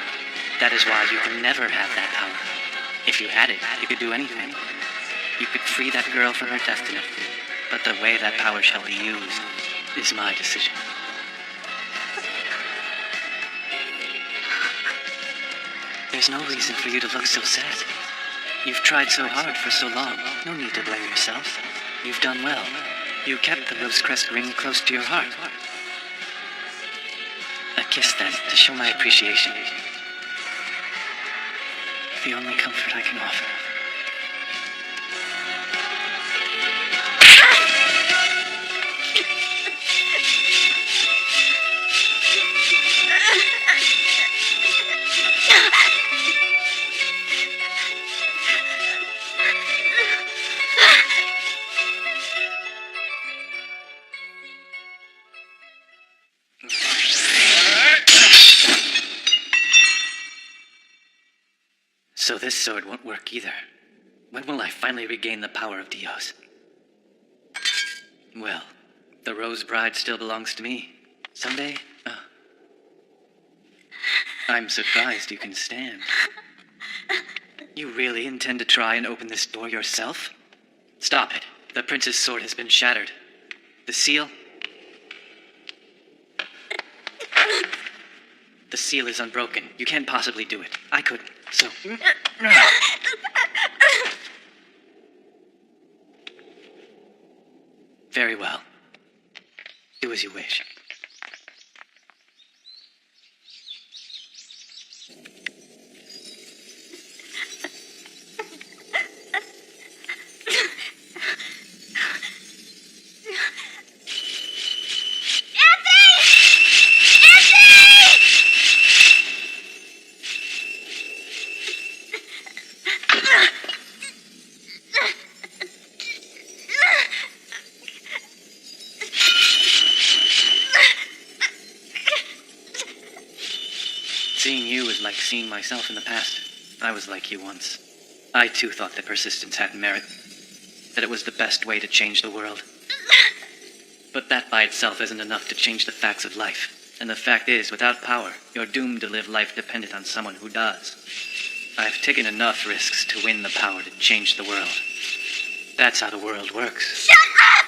That is why you can never have that power. If you had it, you could do anything. You could free that girl from her destiny. But the way that power shall be used is my decision. There's no reason for you to look so sad. You've tried so hard for so long. No need to blame yourself. You've done well. You kept the rose crest ring close to your heart. A kiss, then, to show my appreciation. The only comfort I can offer. So this sword won't work either. When will I finally regain the power of Dios? Well, the Rose Bride still belongs to me. Someday, I'm surprised you can stand. You really intend to try and open this door yourself? Stop it. The prince's sword has been shattered. The seal? The seal is unbroken. You can't possibly do it. I couldn't, so... Very well. Do as you wish. was like seeing myself in the past. I was like you once. I too thought that persistence had merit, that it was the best way to change the world. But that by itself isn't enough to change the facts of life. And the fact is, without power, you're doomed to live life dependent on someone who does. I've taken enough risks to win the power to change the world. That's how the world works. Shut up!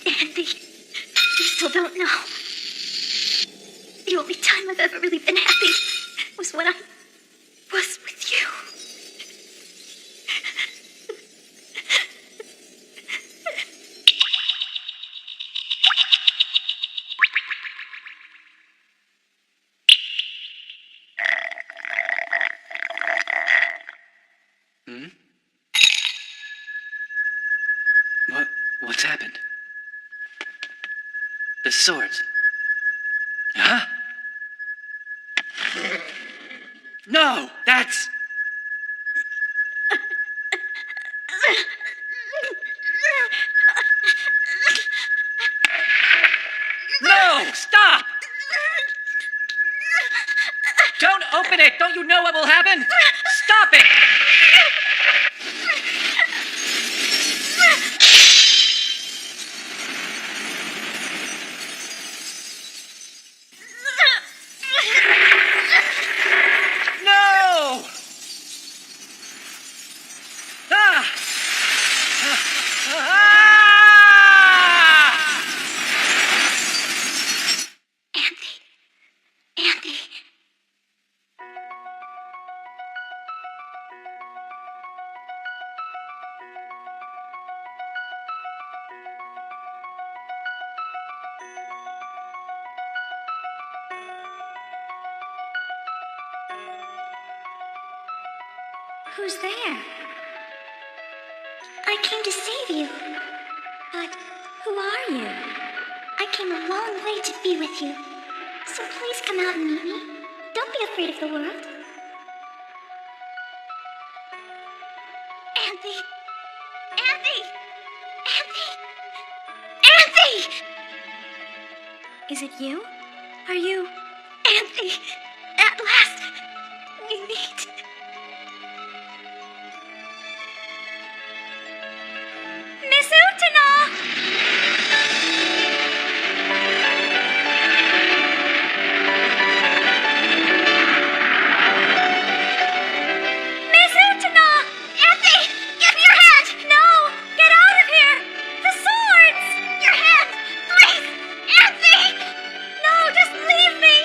Andy, you still don't know. The only time I've ever really been happy was when I was with you. Hmm? What's happened? The swords. Huh? No! That's... No! Stop! Don't open it! Don't you know what will happen? Stop it! No! Ah! Ah! Andy. Who's there? I came to save you. But who are you? I came a long way to be with you. So please come out and meet me. Don't be afraid of the world. Andy! Andy! Andy! Andy! Is it you? Are you... Andy! At last, we meet. Miss Utena! Miss Utena! Andy! Give me your hand! No! Get out of here! The swords! Your hand! Please! Andy! No, just leave me!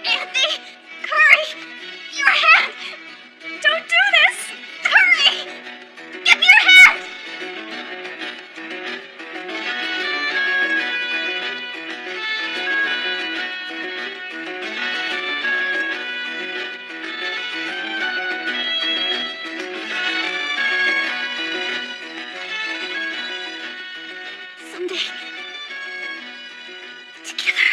Andy! Hurry! Your hand! Don't do this! Hurry! Give me your hand! Someday, together.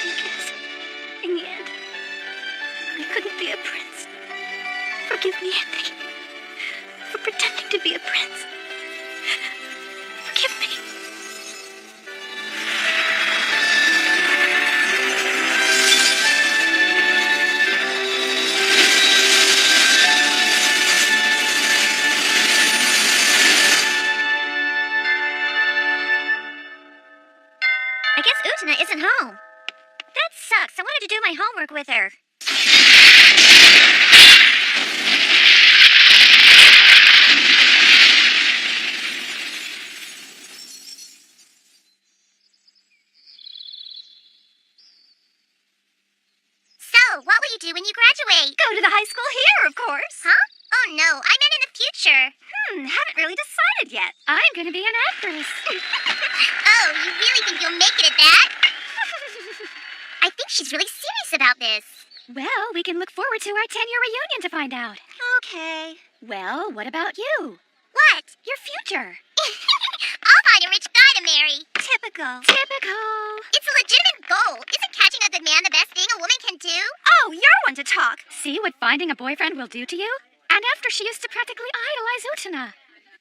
Because, in the end, I couldn't be a prince. Forgive me, Andy, for pretending to be a prince. Forgive me. I guess Utena isn't home. That sucks. I wanted to do my homework with her. So, what will you do when you graduate? Go to the high school here, of course. Huh? Oh no, I meant in the future. Haven't really decided yet. I'm gonna be an actress. Oh, you really think you'll make it at that? I think she's really serious about this. Well, we can look forward to our 10-year reunion to find out. Okay. Well, what about you? What? Your future. I'll find a rich guy to marry. Typical. Typical. It's a legitimate goal. Isn't catching a good man the best thing a woman can do? Oh, you're one to talk. See what finding a boyfriend will do to you? And after she used to practically idolize Utena.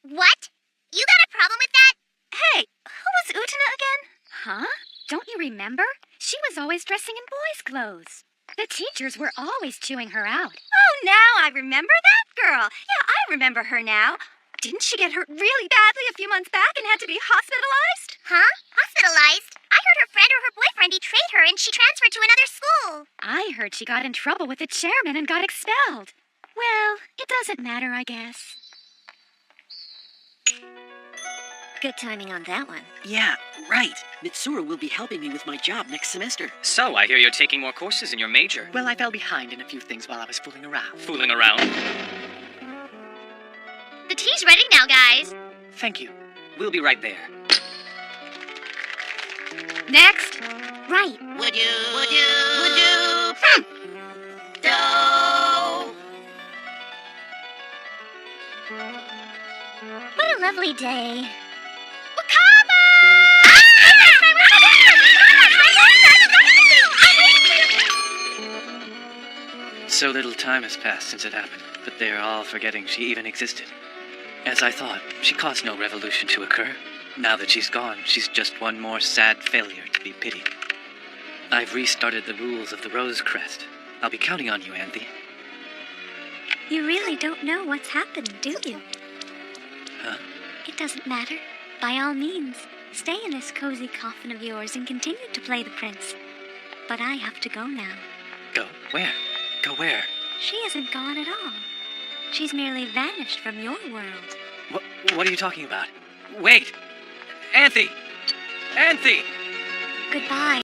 What? You got a problem with that? Hey, who was Utena again? Huh? Don't you remember? She was always dressing in boys' clothes. The teachers were always chewing her out. Oh, now I remember that girl. Yeah, I remember her now. Didn't she get hurt really badly a few months back and had to be hospitalized? Huh? Hospitalized? I heard her friend or her boyfriend betrayed her and she transferred to another school. I heard she got in trouble with the chairman and got expelled. Well, it doesn't matter, I guess. Good timing on that one. Yeah, right. Mitsuru will be helping me with my job next semester. So, I hear you're taking more courses in your major. Well, I fell behind in a few things while I was fooling around. Fooling around? The tea's ready now, guys. Thank you. We'll be right there. Next. Right. Would you? What a lovely day. So little time has passed since it happened, but they are all forgetting she even existed. As I thought, she caused no revolution to occur. Now that she's gone, she's just one more sad failure to be pitied. I've restarted the rules of the Rose Crest. I'll be counting on you, Anthe. You really don't know what's happened, do you? Huh? It doesn't matter. By all means, stay in this cozy coffin of yours and continue to play the prince. But I have to go now. Go? Where? Go where? She isn't gone at all. She's merely vanished from your world. What are you talking about? Wait! Anthe! Anthe! Goodbye.